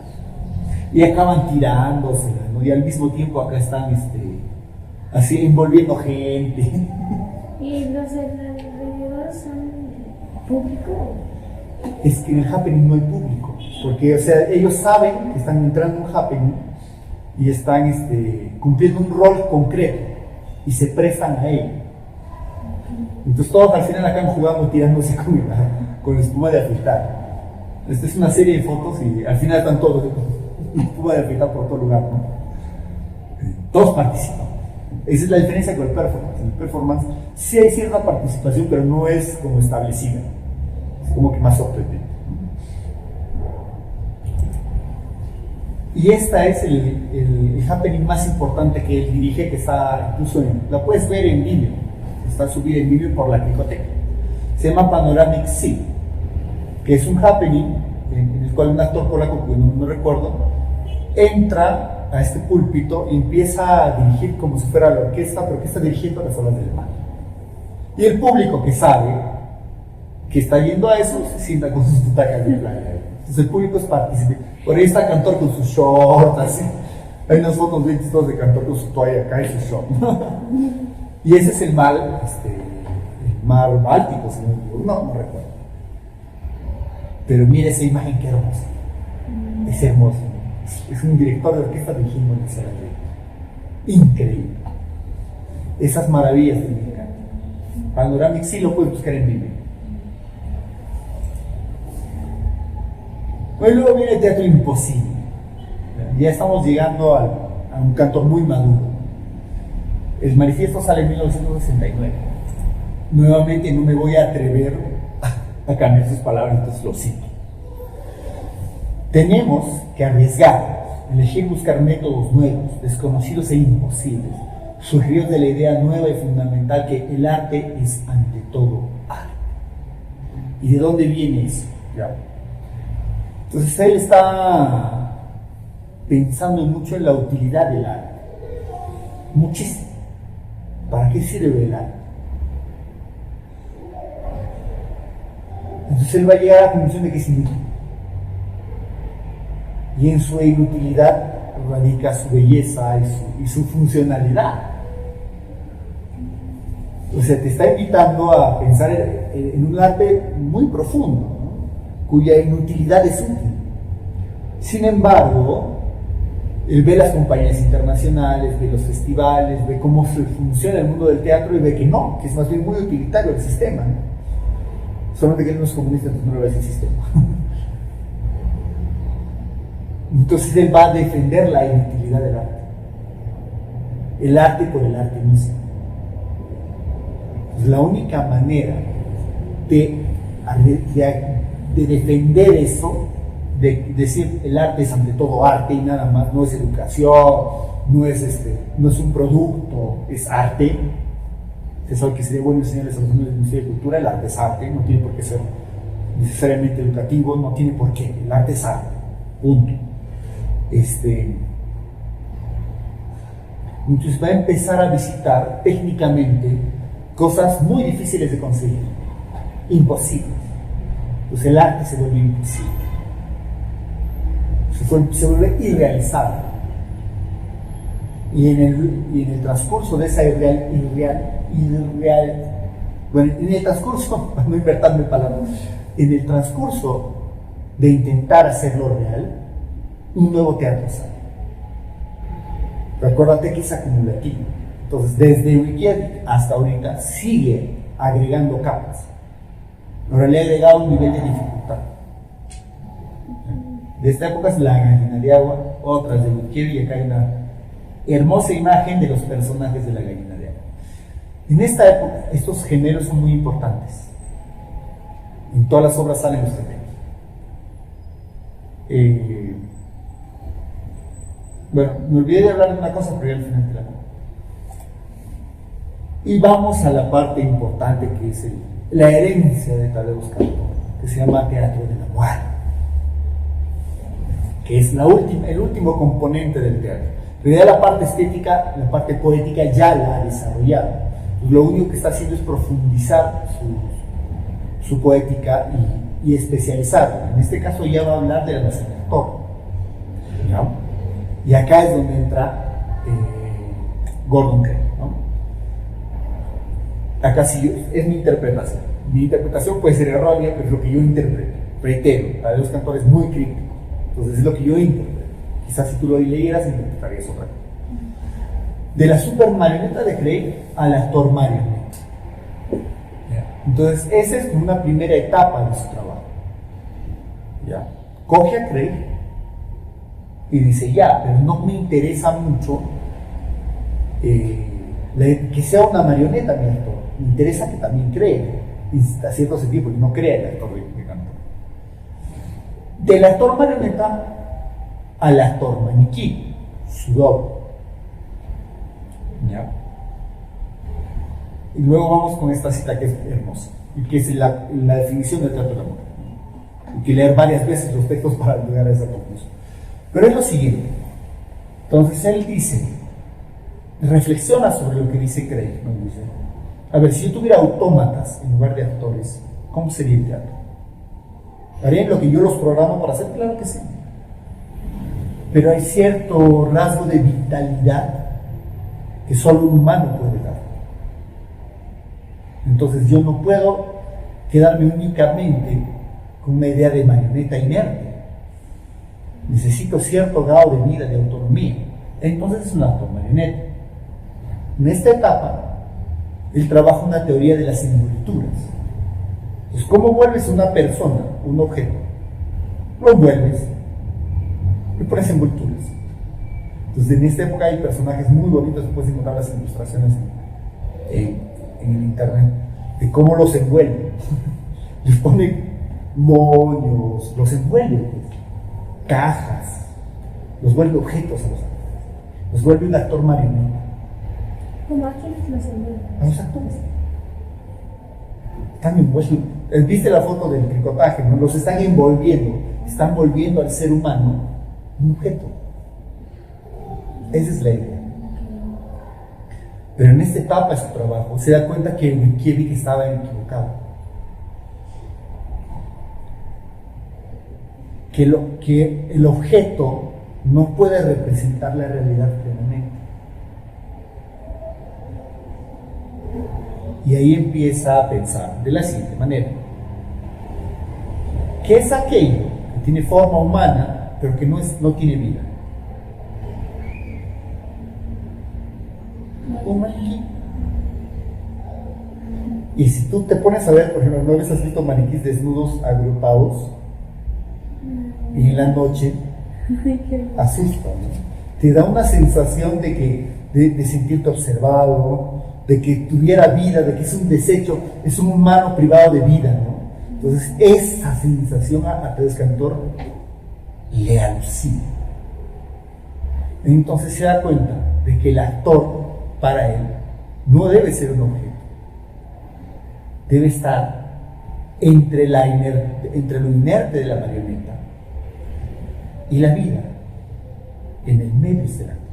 y acaban tirándose, ¿no? Y al mismo tiempo acá están así envolviendo gente. ¿Y los alrededores son público? Es que en el happening no hay público, porque o sea, ellos saben que están entrando en un happening y están cumpliendo un rol concreto y se prestan a ello. Entonces todos al final acaban jugando tirándose con espuma de afeitar. Esta es una serie de fotos y al final están todos espuma de afeitar por todo lugar, ¿no? Todos participan. Esa es la diferencia con el performance. En el performance sí hay cierta participación, pero no es como establecida. Es como que más sorprendente. Y esta es el happening más importante que él dirige, que está incluso la puedes ver en Vimeo. Está subida en Vimeo por la Cricoteca. Se llama Panoramic Sea, que es un happening en el cual un actor polaco, que no recuerdo, entra a este púlpito y empieza a dirigir como si fuera la orquesta, pero que está dirigiendo las olas del mar. Y el público que sabe que está yendo a eso se sienta con sus butacas de playa. Entonces el público es partícipe. Por ahí está Kantor con sus shorts, así. Hay unas fotos bien chistosas de Kantor con su toalla acá y su short. Y ese es el mar Báltico, si no recuerdo. Pero mira esa imagen, qué hermosa. Es hermoso. Es un director de orquesta dirigiendo en esa radio. Increíble. Esas maravillas de mi encanto. Panoramic sí lo puedes buscar en Vimeo. Pues luego viene el teatro imposible. Ya estamos llegando a un Kantor muy maduro. El manifiesto sale en 1969. Nuevamente no me voy a atrever a cambiar sus palabras, entonces lo cito. Tenemos que arriesgar, elegir buscar métodos nuevos, desconocidos e imposibles, surgidos de la idea nueva y fundamental que el arte es ante todo arte. ¿Y de dónde viene eso? ¿Ya? Entonces él está pensando mucho en la utilidad del arte. Muchísimo. ¿Para qué sirve el arte? Entonces él va a llegar a la conclusión de que es inútil. Y en su inutilidad radica su belleza y su funcionalidad. O sea, te está invitando a pensar en un arte muy profundo, ¿no? Cuya inutilidad es útil. Sin embargo, él ve las compañías internacionales, ve los festivales, ve cómo funciona el mundo del teatro y ve que no, que es más bien muy utilitario el sistema, ¿no? Solamente que él no es comunista, entonces no lo ve ese sistema. Entonces él va a defender la inutilidad del arte. El arte por el arte mismo. Pues la única manera de defender eso, de decir el arte es ante todo arte y nada más, no es educación, no es un producto, es arte. Se sabe que sería bueno enseñarles a los niños del Ministerio de Cultura, el arte es arte, no tiene por qué ser necesariamente educativo, no tiene por qué, el arte es arte, punto. Entonces va a empezar a visitar técnicamente cosas muy difíciles de conseguir, imposibles. Pues el arte se vuelve imposible, se vuelve irrealizable. Y en el transcurso de esa para no invertirme palabras, en el transcurso de intentar hacerlo real, un nuevo teatro sale. Recuérdate que es acumulativo. Entonces, desde Reykjavik hasta ahorita sigue agregando capas. Pero le ha agregado un nivel de dificultad. De esta época es la gallina de agua, otras de Reykjavik, y acá hay una hermosa imagen de los personajes de la gallina de agua. En esta época, estos géneros son muy importantes. En todas las obras salen los géneros. Bueno, me olvidé de hablar de una cosa, pero ya al final te la cuento. Y vamos a la parte importante que es la herencia de Tadeusz Kantor, que se llama Teatro de la Muerte, que es el último componente del teatro. En realidad la parte estética, la parte poética ya la ha desarrollado. Lo único que está haciendo es profundizar su poética y especializarla. En este caso ya va a hablar de la nación del actor. ¿Ya? Y acá es donde entra Gordon Craig, ¿no? Acá sí es mi interpretación. Mi interpretación puede ser errónea, pero es lo que yo interpreto. Reitero, Tadeusz Kantor es muy crítico. Entonces es lo que yo interpreto. Quizás si tú lo leyeras, interpretarías otra cosa. De la super marioneta de Craig al actor marioneta. Entonces, esa es como una primera etapa de su trabajo. ¿Ya? Coge a Craig y dice, ya, pero no me interesa mucho que sea una marioneta mi actor. Me interesa que también cree, a cierto sentido, porque no crea el actor de Kantor. Del actor marioneta al actor maniquí, su doble. ¿Ya? Y luego vamos con esta cita que es hermosa, y que es la definición del teatro del amor. Hay que leer varias veces los textos para llegar a esa conclusión. Pero es lo siguiente. Entonces él dice, reflexiona sobre lo que dice Craig, ¿no? Dice, a ver, si yo tuviera autómatas en lugar de actores, ¿cómo sería el teatro? ¿Harían lo que yo los programo para hacer? Claro que sí. Pero hay cierto rasgo de vitalidad que solo un humano puede dar. Entonces yo no puedo quedarme únicamente con una idea de marioneta inerte. Necesito cierto grado de vida, de autonomía. Entonces es un actor marioneta. En esta etapa, él trabaja una teoría de las envolturas. Entonces, ¿cómo vuelves una persona, un objeto? Lo envuelves y pones envolturas. Entonces, en esta época hay personajes muy bonitos, puedes encontrar las ilustraciones en el internet, de cómo los envuelve. Les pone moños, los envuelve, pues, cajas, los vuelve objetos a los actores, los vuelve un actor marioneta. Como a quienes los envuelven. A los actores. Están envueltos. ¿Viste la foto del tricotaje? ¿No? Los están envolviendo, están volviendo al ser humano un objeto. Esa es la idea. Pero en esta etapa de su trabajo se da cuenta que Mickiewicz estaba equivocado. Que el objeto no puede representar la realidad plenamente. Y ahí empieza a pensar de la siguiente manera: ¿qué es aquello que tiene forma humana pero que no tiene vida? Un maniquí. Y si tú te pones a ver, por ejemplo, ¿no has visto maniquís desnudos agrupados? Y en la noche asusta, ¿no? Te da una sensación de sentirte observado, de que tuviera vida, de que es un desecho, es un humano privado de vida, ¿no? Entonces esa sensación a Pérez Cantor le alucina. Entonces se da cuenta de que el actor, para él, no debe ser un objeto, debe estar entre lo inerte de la marioneta y la vida, en el medio del actor.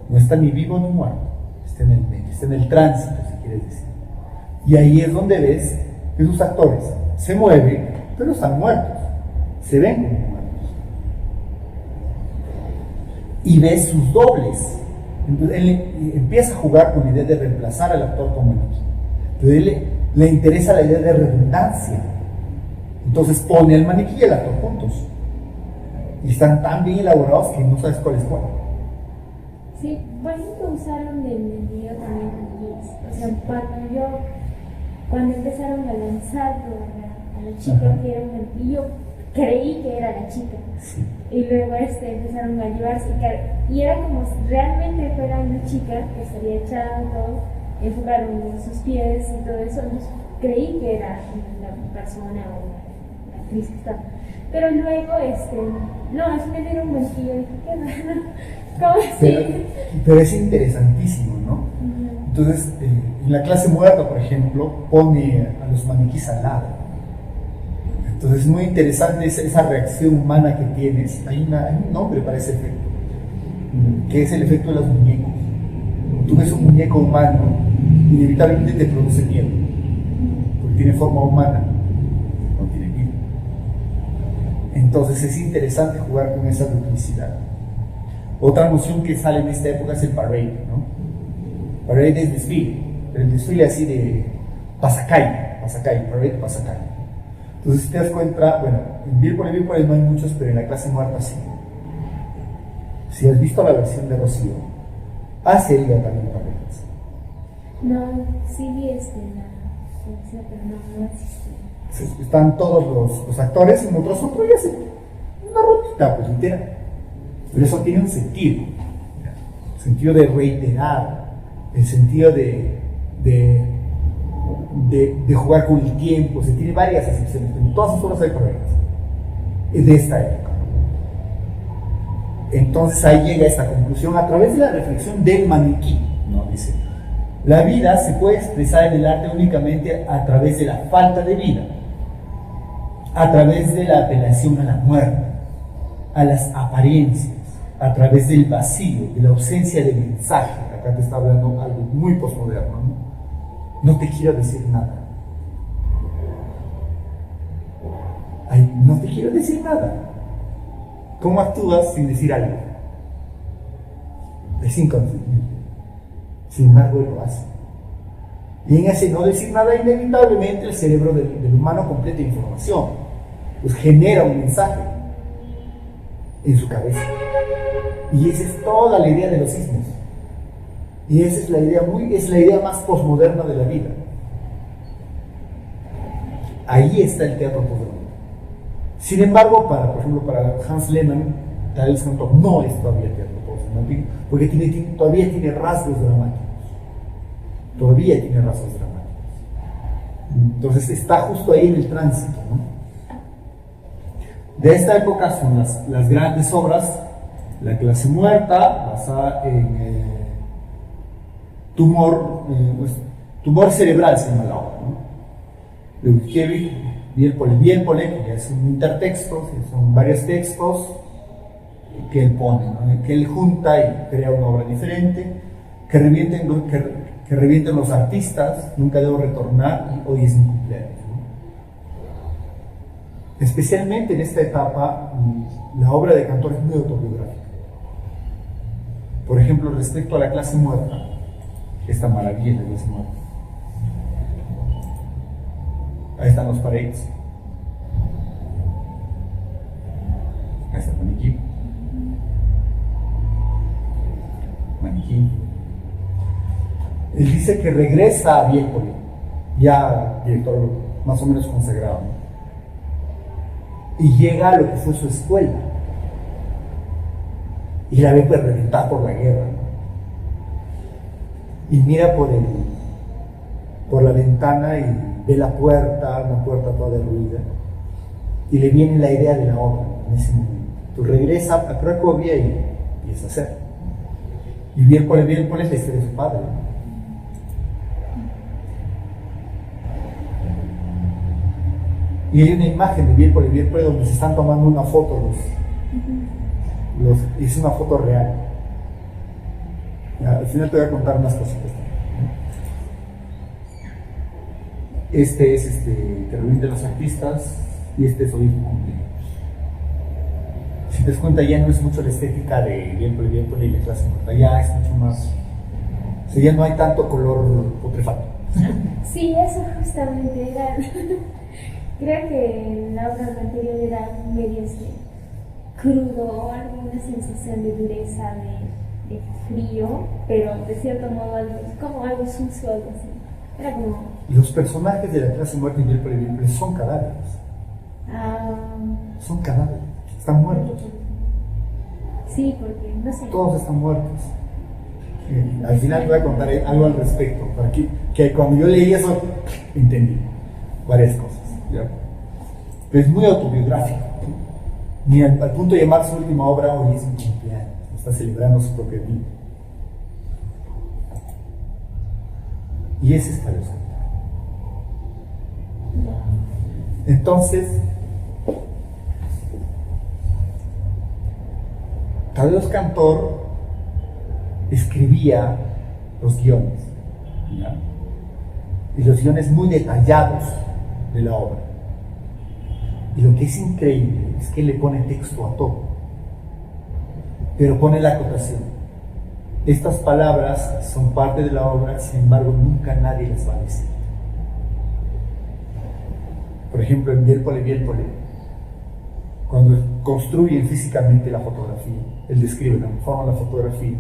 No está ni vivo ni muerto, está en el medio, está en el tránsito, si quieres decir. Y ahí es donde ves que sus actores se mueven, pero están muertos, se ven como muertos. Y ves sus dobles. Entonces él empieza a jugar con la idea de reemplazar al actor como maniquí. Entonces él le interesa la idea de redundancia. Entonces pone al maniquí y el actor juntos. Y están tan bien elaborados que no sabes cuál es cuál. Sí, por ejemplo, usaron en el video también maniquíes. O sea, cuando empezaron a lanzarlo a la chica, que era un maniquí, yo creí que era la chica. Sí. Y luego empezaron a llevarse, y era como si realmente fuera una chica que se había echado, enfocaron sus pies y todo eso. Entonces, creí que era una persona o una actriz que estaba. Pero luego, no, al final era un maniquillo. Dije, qué raro, ¿cómo así? Pero es interesantísimo, ¿no? Entonces, en la clase muerta, por ejemplo, pone a los maniquís al lado. Entonces es muy interesante esa reacción humana que tienes. Hay un nombre para ese efecto, que es el efecto de los muñecos. Cuando tú ves un muñeco humano, inevitablemente te produce miedo, porque tiene forma humana, no tiene vida. Entonces es interesante jugar con esa duplicidad. Otra noción que sale en esta época es el parade, ¿no? Parade es desfile, pero el desfile así de pasacalle, parade pasacalle. Entonces, si te das cuenta, bueno, en Billboard no hay muchos, pero en la clase muerta sí. Si has visto la versión de Rocío, hace ella también parejas. No, sí vi la versión, pero no asistí. Están todos los actores y nosotros y hacen una rotita, pues literal. Pero eso tiene un sentido. El sentido de reiterar, el sentido de jugar con el tiempo. Se tiene varias acepciones, pero en todas sus obras hay correctas de esta época. Entonces ahí llega esta conclusión a través de la reflexión del maniquí, ¿no? Dice: la vida se puede expresar en el arte únicamente a través de la falta de vida, a través de la apelación a la muerte, a las apariencias, a través del vacío, de la ausencia de mensaje. Acá te está hablando algo muy posmoderno, ¿no? No te quiero decir nada. Ay, no te quiero decir nada. ¿Cómo actúas sin decir algo? Es inconsciente. Sin embargo, él lo hace. Y en ese no decir nada, inevitablemente el cerebro del humano completa información. Pues genera un mensaje en su cabeza. Y esa es toda la idea de los sismos. Y esa es la idea más posmoderna de la vida. Ahí está el teatro posmoderno. Sin embargo, por ejemplo, para Hans Lehmann, Pérez Cantor no es todavía teatro posmoderno, porque todavía tiene rasgos dramáticos. Entonces está justo ahí en el tránsito, ¿no? De esta época son las grandes obras: La clase muerta, basada en tumor, tumor cerebral se llama la obra, ¿no? De Butkiewicz, Bielpole, que es un intertexto, son varios textos que él pone, ¿no? Que él junta y crea una obra diferente, que revienten los artistas, nunca debo retornar y hoy es mi cumpleaños, ¿no? Especialmente en esta etapa, la obra de Cantor es muy autobiográfica. Por ejemplo, respecto a la clase muerta, esta maravilla de la clase muerta. Ahí están los paredes. Ahí está el maniquí. Maniquí. Él dice que regresa a Bielpole, ya director más o menos consagrado, ¿no? Y llega a lo que fue su escuela. Y la ve reventar por la guerra, ¿no? Y mira por la ventana y ve la puerta, una puerta toda derruida. Y le viene la idea de la obra en ese momento. Tú regresa a Cracovia y empieza a hacer. Y Bielpole es la historia de su padre, ¿no? Y hay una imagen de Bielpole donde se están tomando una foto es una foto real. Al final te voy a contar unas cositas. Este es que reúne los artistas y este es hoy cumpleaños. Si te das cuenta, ya no es mucho la estética de Bielpole y la clase muerta, ya es mucho más. O sea, ya no hay tanto color putrefacto. Sí, eso justamente era. Creo que la obra anterior era medio crudo, alguna sensación de dureza, de frío, pero de cierto modo como algo sucio, algo así. Era como. Los personajes de la clase muerta y Bielpole son cadáveres. Son cadáveres, están muertos. Sí, porque no sé. Todos están muertos. Al final te voy a contar algo al respecto, para que cuando yo leí eso entendí varias cosas. ¿Ya? Pero es muy autobiográfico. Ni al punto de llamar su última obra hoy es mi cumpleaños, está celebrando su propia vida. Y ese es Tadeusz Kantor. Entonces, Tadeusz Kantor escribía los guiones, ¿ya? Y los guiones muy detallados de la obra. Y lo que es increíble es que le pone texto a todo, pero pone la acotación. Estas palabras son parte de la obra, sin embargo nunca nadie las va a decir. Por ejemplo, en Bielpole, cuando construyen físicamente la fotografía, él describe la forma de la fotografía.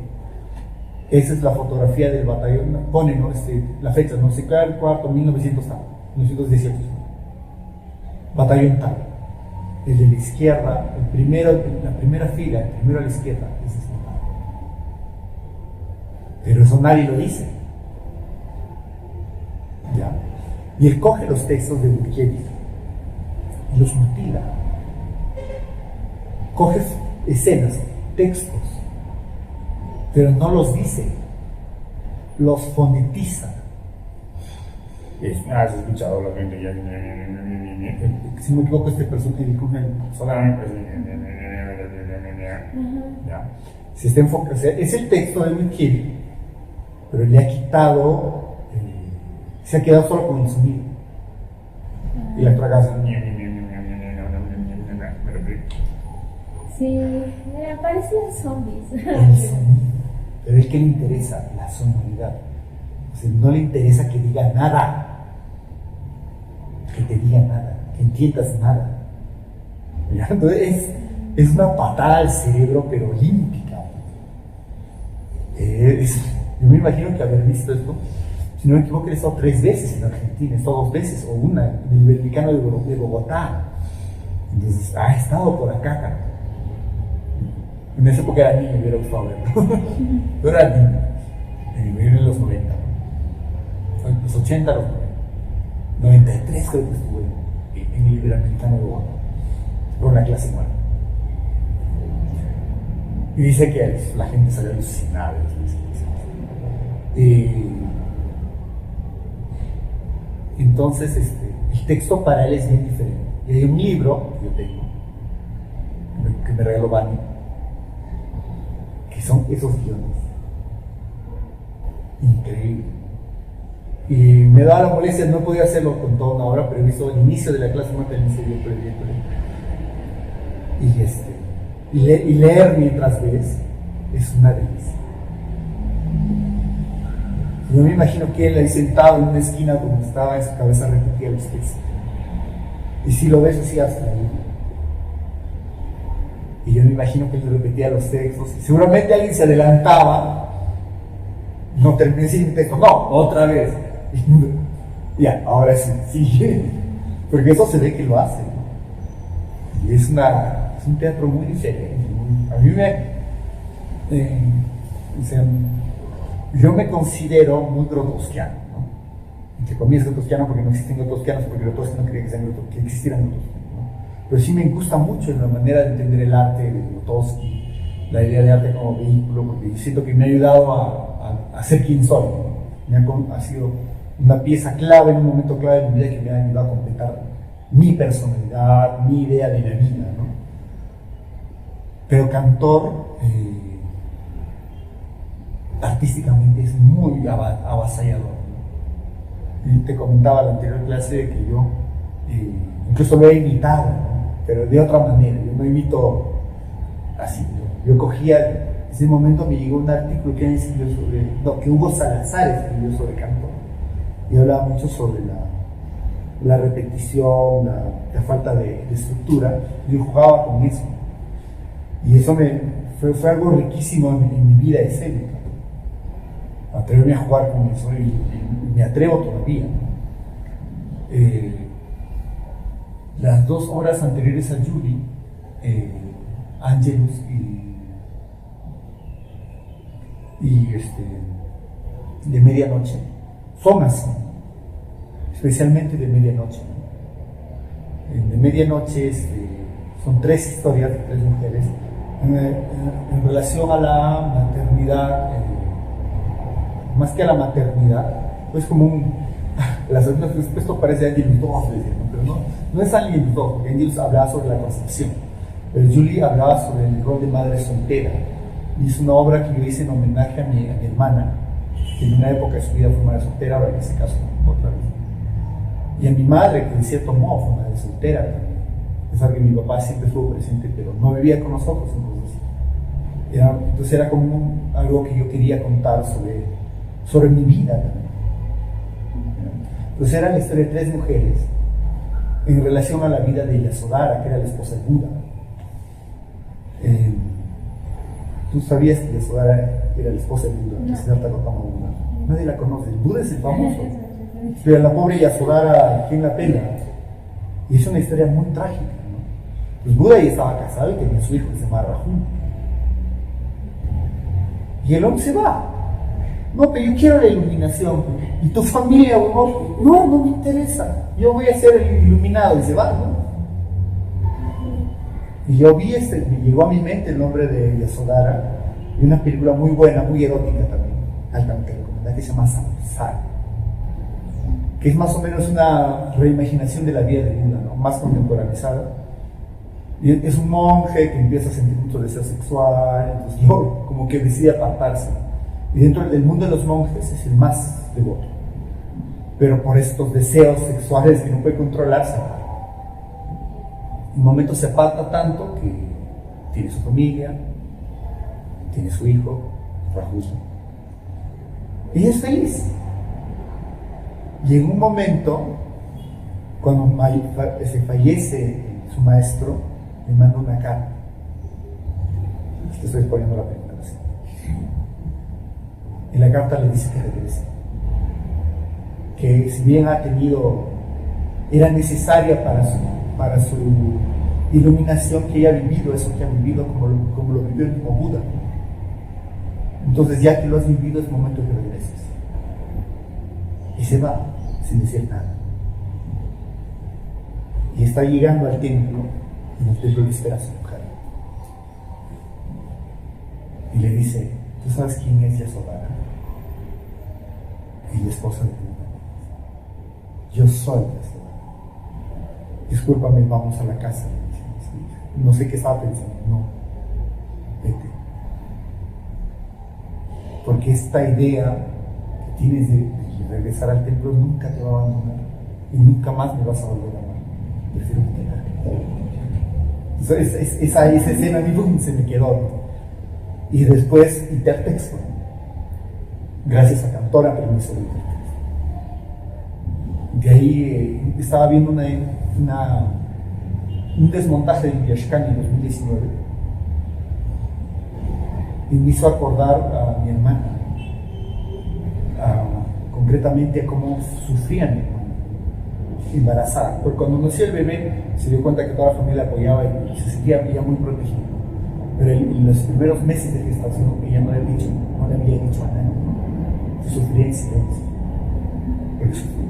Esa es la fotografía del batallón, pone, ¿no? La fecha, no sé, cada cuarto, 1918. Batallón tal. El de la izquierda, la primera fila, el primero a la izquierda, ese es el batallón. Pero eso nadie lo dice. ¿Ya? Y él coge los textos de Butkiewicz y los mutila. Coge escenas, textos, pero no los dice, los fonetiza. Has escuchado la gente ya. Si no me equivoco, este personaje Solamente. ya. Se está enfocando, o sea, es el texto de Butkiewicz, pero le ha quitado, se ha quedado solo con el sonido. Y la otra casa. Sí, parecían zombies. El sonido. Pero es que le interesa la sonoridad. O sea, no le interesa que diga nada. Que te diga nada, que entiendas nada. ¿Ya? Entonces es una patada al cerebro, pero olímpica. Yo me imagino que haber visto esto, si no me equivoco, he estado 3 veces en Argentina, he estado 2 veces, o una, en el Iberoamericano de Bogotá. Entonces, ha estado por acá, cara. En esa época era niño, me hubiera gustado verlo. Yo era niño, en los 90, los 80, los 90. 93 creo que estuve en el Iberoamericano de Bogotá, con la clase muerta. Y dice que la gente salió alucinada. Entonces, el texto para él es bien diferente. Y hay un libro que yo tengo, que me regaló Bani, que son esos guiones. Increíble. Y me daba la molestia, no podía hacerlo con toda una hora, pero he visto el inicio de la clase, no te inicio yo previéndole. Y leer mientras ves es una delicia. Yo me imagino que él ahí sentado en una esquina donde estaba en su cabeza repetía los textos. Y si lo ves así hasta ahí. Y yo me imagino que él repetía los textos. Y seguramente alguien se adelantaba. No terminé sin el texto. No, otra vez. Ya, ahora sí, sigue. Porque eso se ve que lo hace, ¿no? Y es un teatro muy diferente. A mí yo me considero muy grotowskiano, ¿no? Entre comillas grotowskiano porque no existen grotowskianos, porque Grotowski no creía que existieran grotowskianos, ¿no? Pero sí me gusta mucho la manera de entender el arte de Grotowski, la idea de arte como vehículo, porque siento que me ha ayudado a ser quien soy, ¿no? Ha sido una pieza clave, en un momento clave de mi vida que me ha ayudado a completar mi personalidad, mi idea de la vida, ¿no? Pero Cantor artísticamente es muy avasallador, ¿no? Y te comentaba en la anterior clase de que yo incluso lo he imitado, ¿no? Pero de otra manera. Yo no imito así, ¿no? Yo cogía, en ese momento me llegó un artículo que Hugo Salazar escribió sobre Cantor, y hablaba mucho sobre la repetición, la falta de estructura. Yo jugaba con eso, y eso fue algo riquísimo en mi vida escénica, atreverme a jugar con eso, y me atrevo todavía, ¿no? Las 2 horas anteriores a Julie, Angelus y de medianoche son así, especialmente de medianoche, ¿no? De medianoche son 3 historias de 3 mujeres en relación a la maternidad. Más que a la maternidad, pues como esto parece Angelus 2, ¿no? Pero no es Angelus 2, porque Angelus hablaba sobre la concepción, pero Julie hablaba sobre el rol de madre soltera, y es una obra que yo hice en homenaje a mi hermana, que en una época de su vida fue madre soltera, ahora en ese caso otra vez, y a mi madre, que de cierto modo fue madre soltera también, a pesar que mi papá siempre estuvo presente, pero no vivía con nosotros, entonces era como algo que yo quería contar sobre mi vida también. Entonces era la historia de 3 mujeres en relación a la vida de Yasodhara, que era la esposa de Buda. ¿Tú sabías que Yasodhara era la esposa de Buda? No. Siddhartha Gautama Buda. Nadie la conoce. El Buda es el famoso, pero la pobre Yasodhara, ¿quién la pela? Y es una historia muy trágica, ¿no? Pues Buda ya estaba casado y tenía su hijo que se llamaba Rajun. Y el hombre se va. No, pero yo quiero la iluminación. ¿Y tu familia, huevón? No me interesa. Yo voy a ser el iluminado. Y se va, ¿no? Y yo vi me llegó a mi mente el nombre de Yasodhara, y una película muy buena, muy erótica también, altamente recomendada, que se llama Samsara, que es más o menos una reimaginación de la vida de Buda, ¿no? Más contemporaneizada. Y es un monje que empieza a sentir mucho deseo sexual, entonces como que decide apartarse. Y dentro del mundo de los monjes es el más devoto, pero por estos deseos sexuales que no puede controlarse, en un momento se aparta tanto que tiene su familia, tiene su hijo, Rajusa, y es feliz. Y en un momento, cuando se fallece su maestro, le manda una carta. Te estoy poniendo la película así. En la carta le dice que regrese, que si bien era necesaria para su iluminación, que ella ha vivido eso que ha vivido como lo vivió el mismo Buda. Entonces, ya que lo has vivido, es momento que regreses. Y se va sin decir nada. Y está llegando al templo, y en el templo le espera a su mujer. Y le dice: ¿tú sabes quién es Yasodhara? y esposa de tu marido. Yo soy la ciudad. Discúlpame, vamos a la casa. No sé qué estaba pensando. No, vete. Porque esta idea que tienes de regresar al templo nunca te va a abandonar y nunca más me vas a volver a amar. Prefiero quedar. Esa escena a mí se me quedó. Y después intertexto. Gracias a Cantor aprendí sobre intertexto. De ahí estaba viendo un desmontaje de Yashkani en 2019 y me hizo acordar a mi hermana, concretamente a cómo sufría mi hermana embarazada, porque cuando nació el bebé se dio cuenta que toda la familia apoyaba y se sentía ella muy protegida, pero en los primeros meses de gestación ella no le había dicho a nadie, sufría en silencio, porque sufría.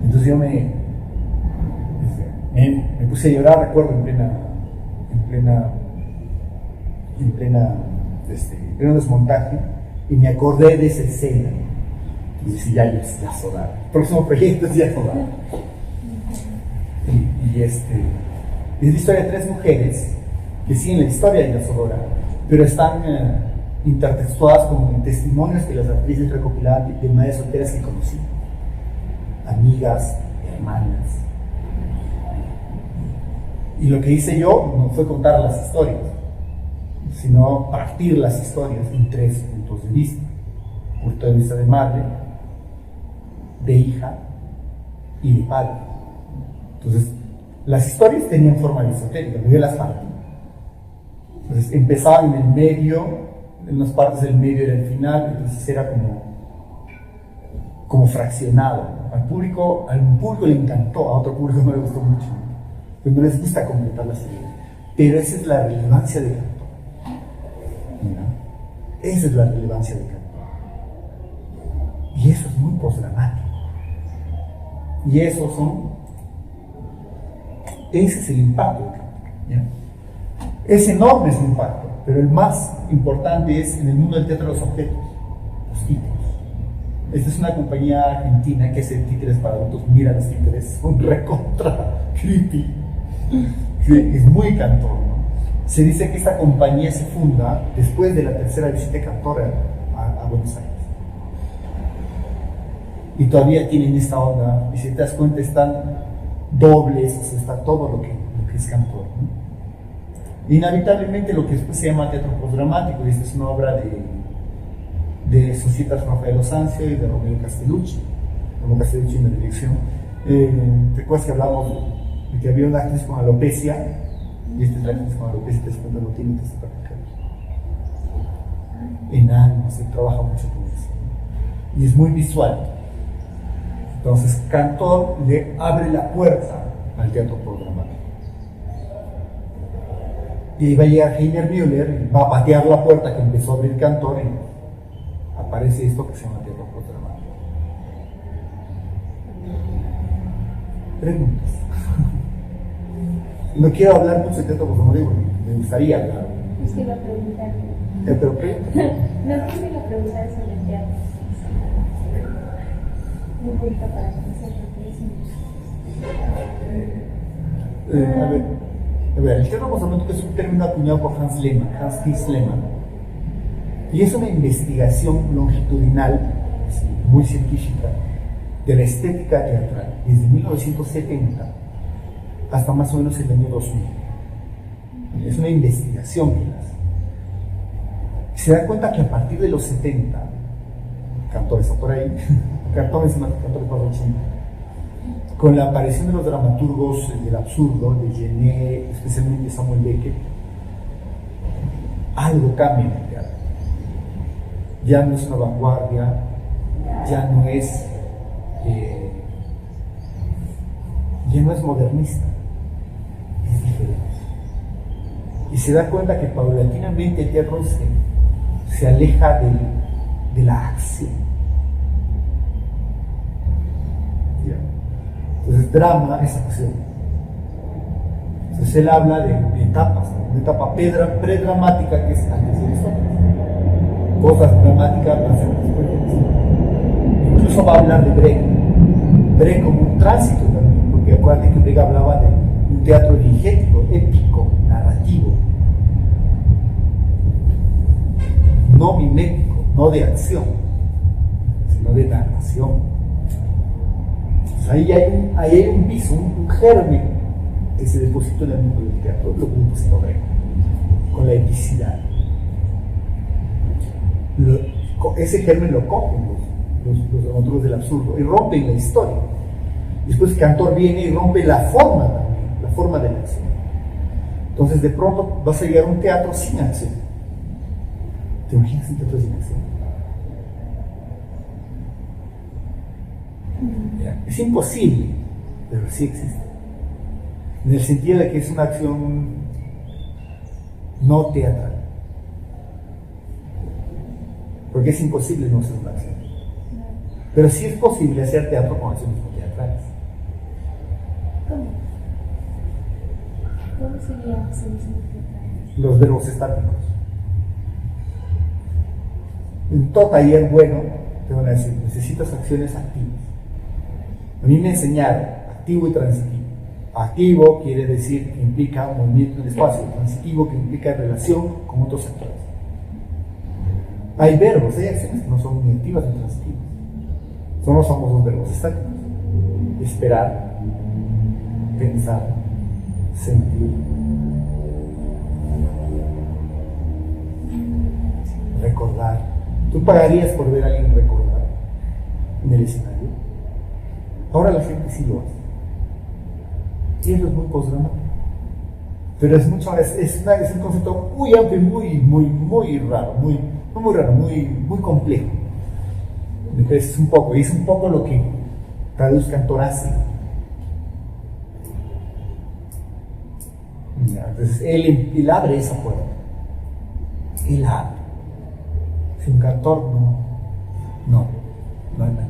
Entonces yo me puse a llorar, recuerdo, en pleno desmontaje, y me acordé de esa escena. Y decía, ya Sodar. El próximo proyecto es ya Sodar. Y es la historia de tres mujeres que siguen la historia de Yasodora, pero están intertextuadas con testimonios que las actrices recopilaban de madres solteras que conocí, amigas, hermanas. Y lo que hice yo no fue contar las historias, sino partir las historias en tres puntos de vista: punto de vista de madre, de hija y de padre. Entonces, las historias tenían forma aristotélica, yo las partí. Entonces, empezaban en el medio, en las partes del medio era el final, entonces era como fraccionado. Al público le encantó, a otro público no le gustó mucho, pues no les gusta completar las ideas. Pero esa es la relevancia de Cantor. Esa es la relevancia de Cantor. Y eso es muy postdramático. Y ese es el impacto de Cantor. Es enorme ese impacto, pero el más importante es en el mundo del teatro de los objetos, los títeres. Esta es una compañía argentina que hace títeres para adultos. Mira los títeres, son recontra creepy. Es muy Cantor, ¿no? Se dice que esta compañía se funda después de la tercera visita de Cantor a Buenos Aires. Y todavía tienen esta onda, y si te das cuenta están dobles, o sea, está todo lo que es Cantor, ¿no? Inevitablemente lo que después se llama teatro postdramático, y esta es una obra de Societas Rafael Osancio y de Romeo Castellucci en la dirección. ¿Te acuerdas que hablamos de que había una actriz con alopecia? Y esta es la actriz con alopecia, te das cuenta, no tiene que estar enano, se trabaja mucho con eso, ¿no? Y es muy visual. Entonces Cantor le abre la puerta al teatro programático. Y va a llegar Heiner Müller, va a patear la puerta que empezó a abrir Cantor y aparece esto que se llama teatro programático. Preguntas. No quiero hablar mucho de teatro programático, me gustaría hablar. Es que iba a preguntar. Pero pregunta. No, es que iba a preguntar sobre el teatro. Un poquito para conocer lo que es. A ver, el teatro postdramático es un término acuñado por Hans Thies Lehmann, y es una investigación longitudinal, muy científica, de la estética teatral, desde 1970 hasta más o menos el año 2000. Es una investigación que hace. Se da cuenta que a partir de los 70, Cantor está por ahí, Cantor es por 80, con la aparición de los dramaturgos del absurdo, de Genet, especialmente Samuel Beckett, algo cambia en el teatro. Ya no es una vanguardia, ya no es modernista, es diferente. Y se da cuenta que paulatinamente el teatro se aleja de la acción. ¿Ya? Entonces drama es acción. Entonces él habla de etapas, ¿no? Una etapa predramática que es antes de Aristóteles. Cosas dramáticas van a ser después de Aristóteles. incluso va a hablar de Brecht como un tránsito también, porque acuérdate que Brecht hablaba de un teatro diegético, épico, narrativo, no mimético, no de acción, sino de narración. Entonces, ahí hay un piso, un germen que se depositó en el mundo del teatro, lo que depositó Brecht, con la epicidad. Ese germen lo cogen los dramaturgos del absurdo y rompen la historia. Después Cantor viene y rompe la forma también, la forma de la acción. Entonces de pronto vas a llegar a un teatro sin acción. ¿Te imaginas un teatro sin acción? Es imposible, pero sí existe. En el sentido de que es una acción no teatral. Porque es imposible no hacer una acción. Pero sí es posible hacer teatro con acciones no teatrales. ¿Cómo sería acciones no teatrales? Los verbos estáticos. En todo taller bueno te van a decir, necesitas acciones activas. A mí me enseñaron activo y transitivo. Activo quiere decir que implica movimiento en el espacio, transitivo que implica relación con otros actores. Hay verbos, hay acciones que no son ni activas ni transitivas. Solo somos los verbos estáticos. Esperar, pensar, sentir, recordar. ¿Tú pagarías por ver a alguien recordar en el escenario? Ahora la gente sí lo hace. Y eso es muy postdramático. Pero es un concepto muy amplio y muy raro, muy complejo. Entonces es un poco lo que Tadeusz Kantor hace. Entonces él abre esa puerta. Él abre. Sin Kantor no hay manera.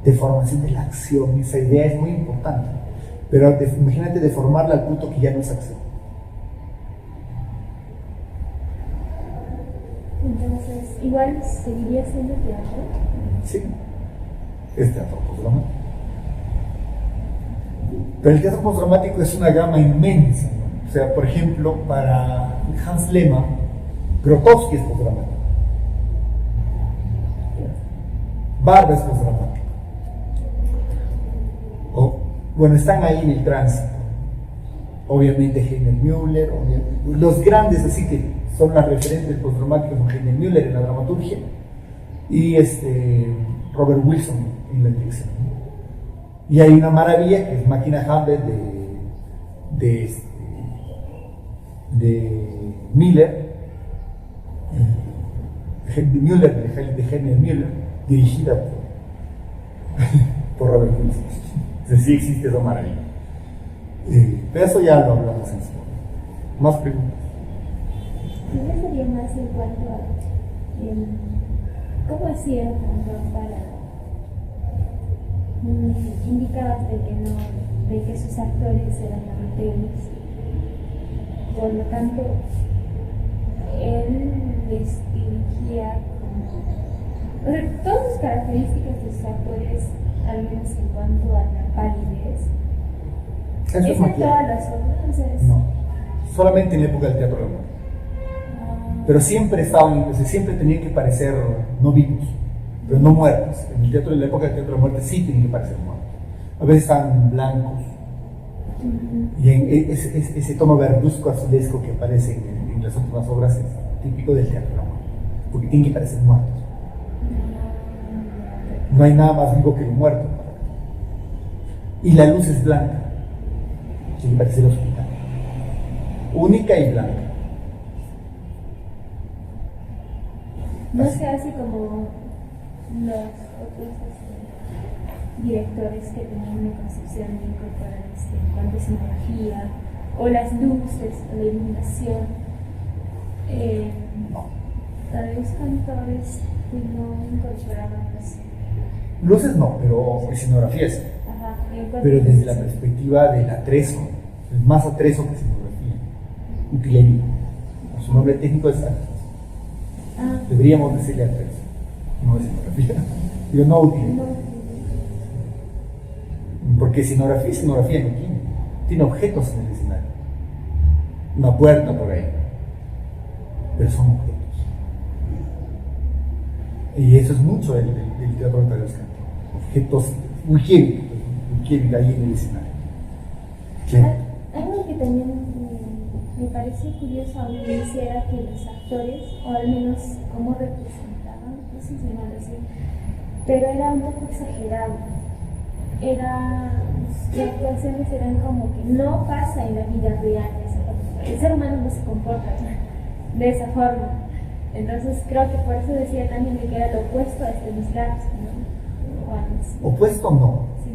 Deformación de la acción, esa idea es muy importante. Pero imagínate deformarla al punto que ya no es acción. Entonces, igual seguiría siendo teatro. Sí, es teatro postdramático. Pero el teatro postdramático es una gama inmensa, ¿no? O sea, por ejemplo, para Hans Lehmann, Grotowski es postdramático. Barba es postdramático. Bueno, están ahí en el tránsito. Obviamente Heiner Müller, los grandes, así que son las referentes postdramáticas, son Heiner Müller en la dramaturgia y Robert Wilson en la dirección. Y hay una maravilla que es Máquina Hamlet de Miller, de Heiner Müller, dirigida por Robert Wilson. Entonces sí existe esa maravilla. Pero eso ya lo hablamos en su momento. Más preguntas. Yo sería más en cuanto a cómo hacía Kantor para indicabas de que sus actores eran amateurs. Por lo tanto, él les dirigía como... O sea, todas sus características de sus actores, al menos en cuanto a la palidez, Eso ¿es es en maquillaje. todas las obras? No, solamente en la época del teatro de la muerte. Pero siempre siempre tenían que parecer no vivos, pero no muertos. En el teatro de la época del teatro de la muerte sí tienen que parecer muertos. A veces están blancos. Y en ese tono verduzco azulesco que aparece en las últimas obras es típico del teatro de la muerte, porque tienen que parecer muertos. No hay nada más vivo que lo muerto. Y la luz es blanca, tiene que parecer hospital. Única y blanca. No se hace como los otros directores que tenían una concepción de incorporar en cuanto a escenografía, o las luces, o la iluminación. Tal vez cantores que no incorporaban así. Luces no, pero escenografía sí. Ajá, Pero desde la perspectiva del atrezo, es más atrezo que escenografía. Utilería. Su nombre técnico es atrezo. Deberíamos decirle atrezo, no escenografía. Digo, no útil. No, Porque escenografía no tiene. Tiene objetos en el escenario. Una puerta por ahí. Pero son objetos. Y eso es mucho del teatro de Tadeusz Kantor. Objetos muy heavy ahí en el escenario. Claro. Algo que también me pareció curioso a mí era que los actores, o al menos cómo representaban, no sé si se llama así, pero era un poco exagerado. Las actuaciones eran como que no pasa en la vida real. El ser humano no se comporta de esa forma. Entonces creo que por eso decía también que era lo opuesto a Stanislavski, ¿no? Opuesto no. Sí,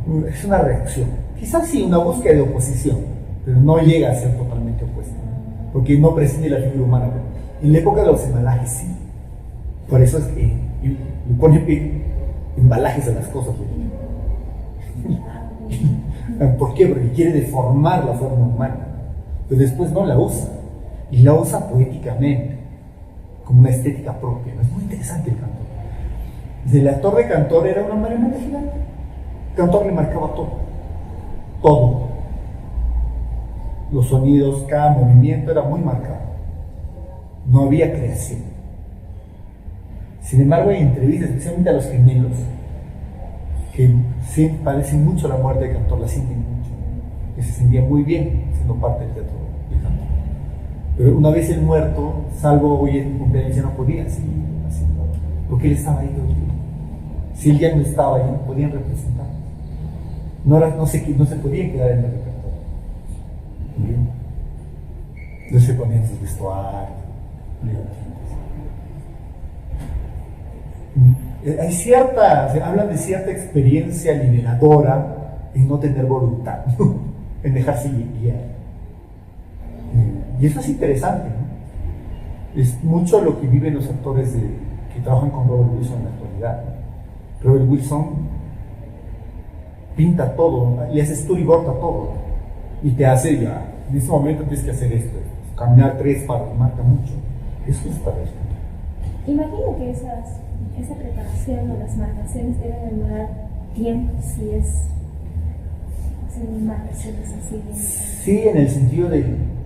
no. Es una reacción. Quizás sí, una búsqueda de oposición, pero no llega a ser totalmente opuesta, porque no preside la figura humana. En la época de los embalajes sí. Por eso es que le pone embalajes a las cosas. ¿Por qué? Porque quiere deformar la forma humana, pero después no la usa, y la usa poéticamente, como una estética propia. Es muy interesante el Cantor. El actor de Cantor era una marioneta gigante. Cantor le marcaba todo. Los sonidos, cada movimiento era muy marcado. No había creación. Sin embargo, hay entrevistas, especialmente a los gemelos, que sí padecen mucho la muerte de Cantor, la sienten mucho, que se sentían muy bien siendo parte del teatro de Cantor. Pero una vez el muerto, salvo hoy en cumpleaños, ya no podía seguir haciendo, porque él estaba ahí todo el tiempo. Si él ya no estaba, ya no podían representar. No se podían quedar en el repertorio. No se ponían sus vestuarios. Hablan de cierta experiencia liberadora en no tener voluntad, en dejarse guiar. Y eso es interesante, ¿no? Es mucho lo que viven los actores que trabajan con Robert Wilson en la actualidad. Robert Wilson pinta todo, le hace storyboard a todo y te hace ya, en este momento tienes que hacer esto, caminar 3 pasos, marca mucho. Eso es para eso. Imagino que esa preparación o las marcaciones deben demorar tiempo si es marcaciones así. Sí, en el sentido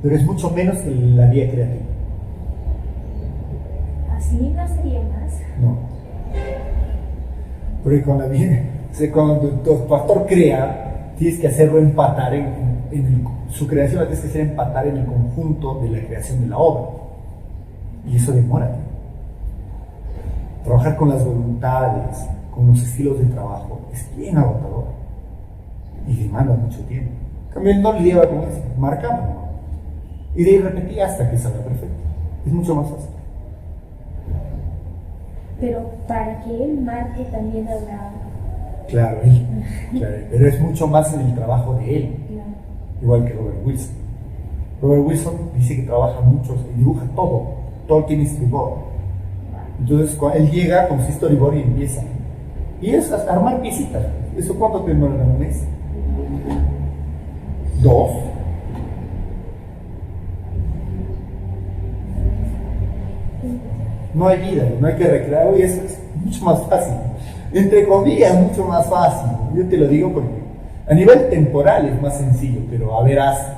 pero es mucho menos que la vía creativa. ¿Así no sería más? No. Porque cuando tu actor crea, tienes que hacerlo empatar su creación la tienes que hacer empatar en el conjunto de la creación de la obra. Y eso demora tiempo. Trabajar con las voluntades, con los estilos de trabajo, es bien agotador y demanda mucho tiempo. En cambio, él no le lleva con eso, marcamos, ¿no? Y de ahí repetí hasta que salga perfecto. Es mucho más fácil. Pero para que él marque también habrá... Claro, pero es mucho más en el trabajo de él, Claro. igual que Robert Wilson. Robert Wilson dice que trabaja mucho y dibuja todo tiene storyboard. Entonces él llega con su storyboard y empieza. Y es armar piecitas. ¿Eso cuánto te demora? ¿Un mes? 2. No hay vida, no hay que recrear. Y eso es mucho más fácil. Entre comillas, mucho más fácil. Yo te lo digo porque a nivel temporal es más sencillo, pero a verás.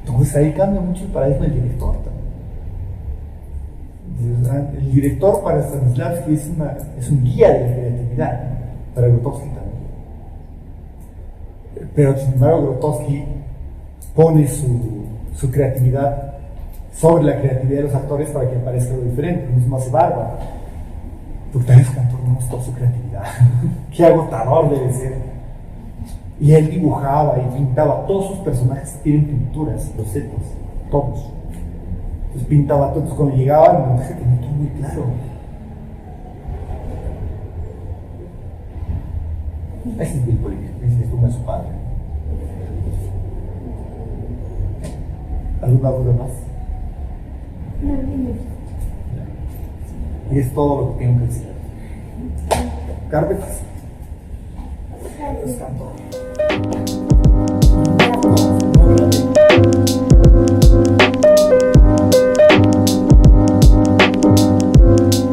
Entonces ahí cambia mucho el paradigma del director también. El director para Stanislavski es un guía de la creatividad, ¿no? Para Grotowski también. Pero sin embargo Grotowski pone su creatividad sobre la creatividad de los actores para que aparezca algo diferente. Lo mismo hace Bárbara. Porque tal vez Cantor no mostró su creatividad. Qué agotador debe ser. Y él dibujaba y pintaba. Todos sus personajes tienen pinturas, bocetos, todos. Entonces pintaba todo. Entonces cuando llegaba el montaje tenía todo muy claro. Ese es Bill Poliquin, ese es su padre. ¿Alguna duda más? No, dime. Y es todo lo que tengo que decir. Carpetas. Gracias.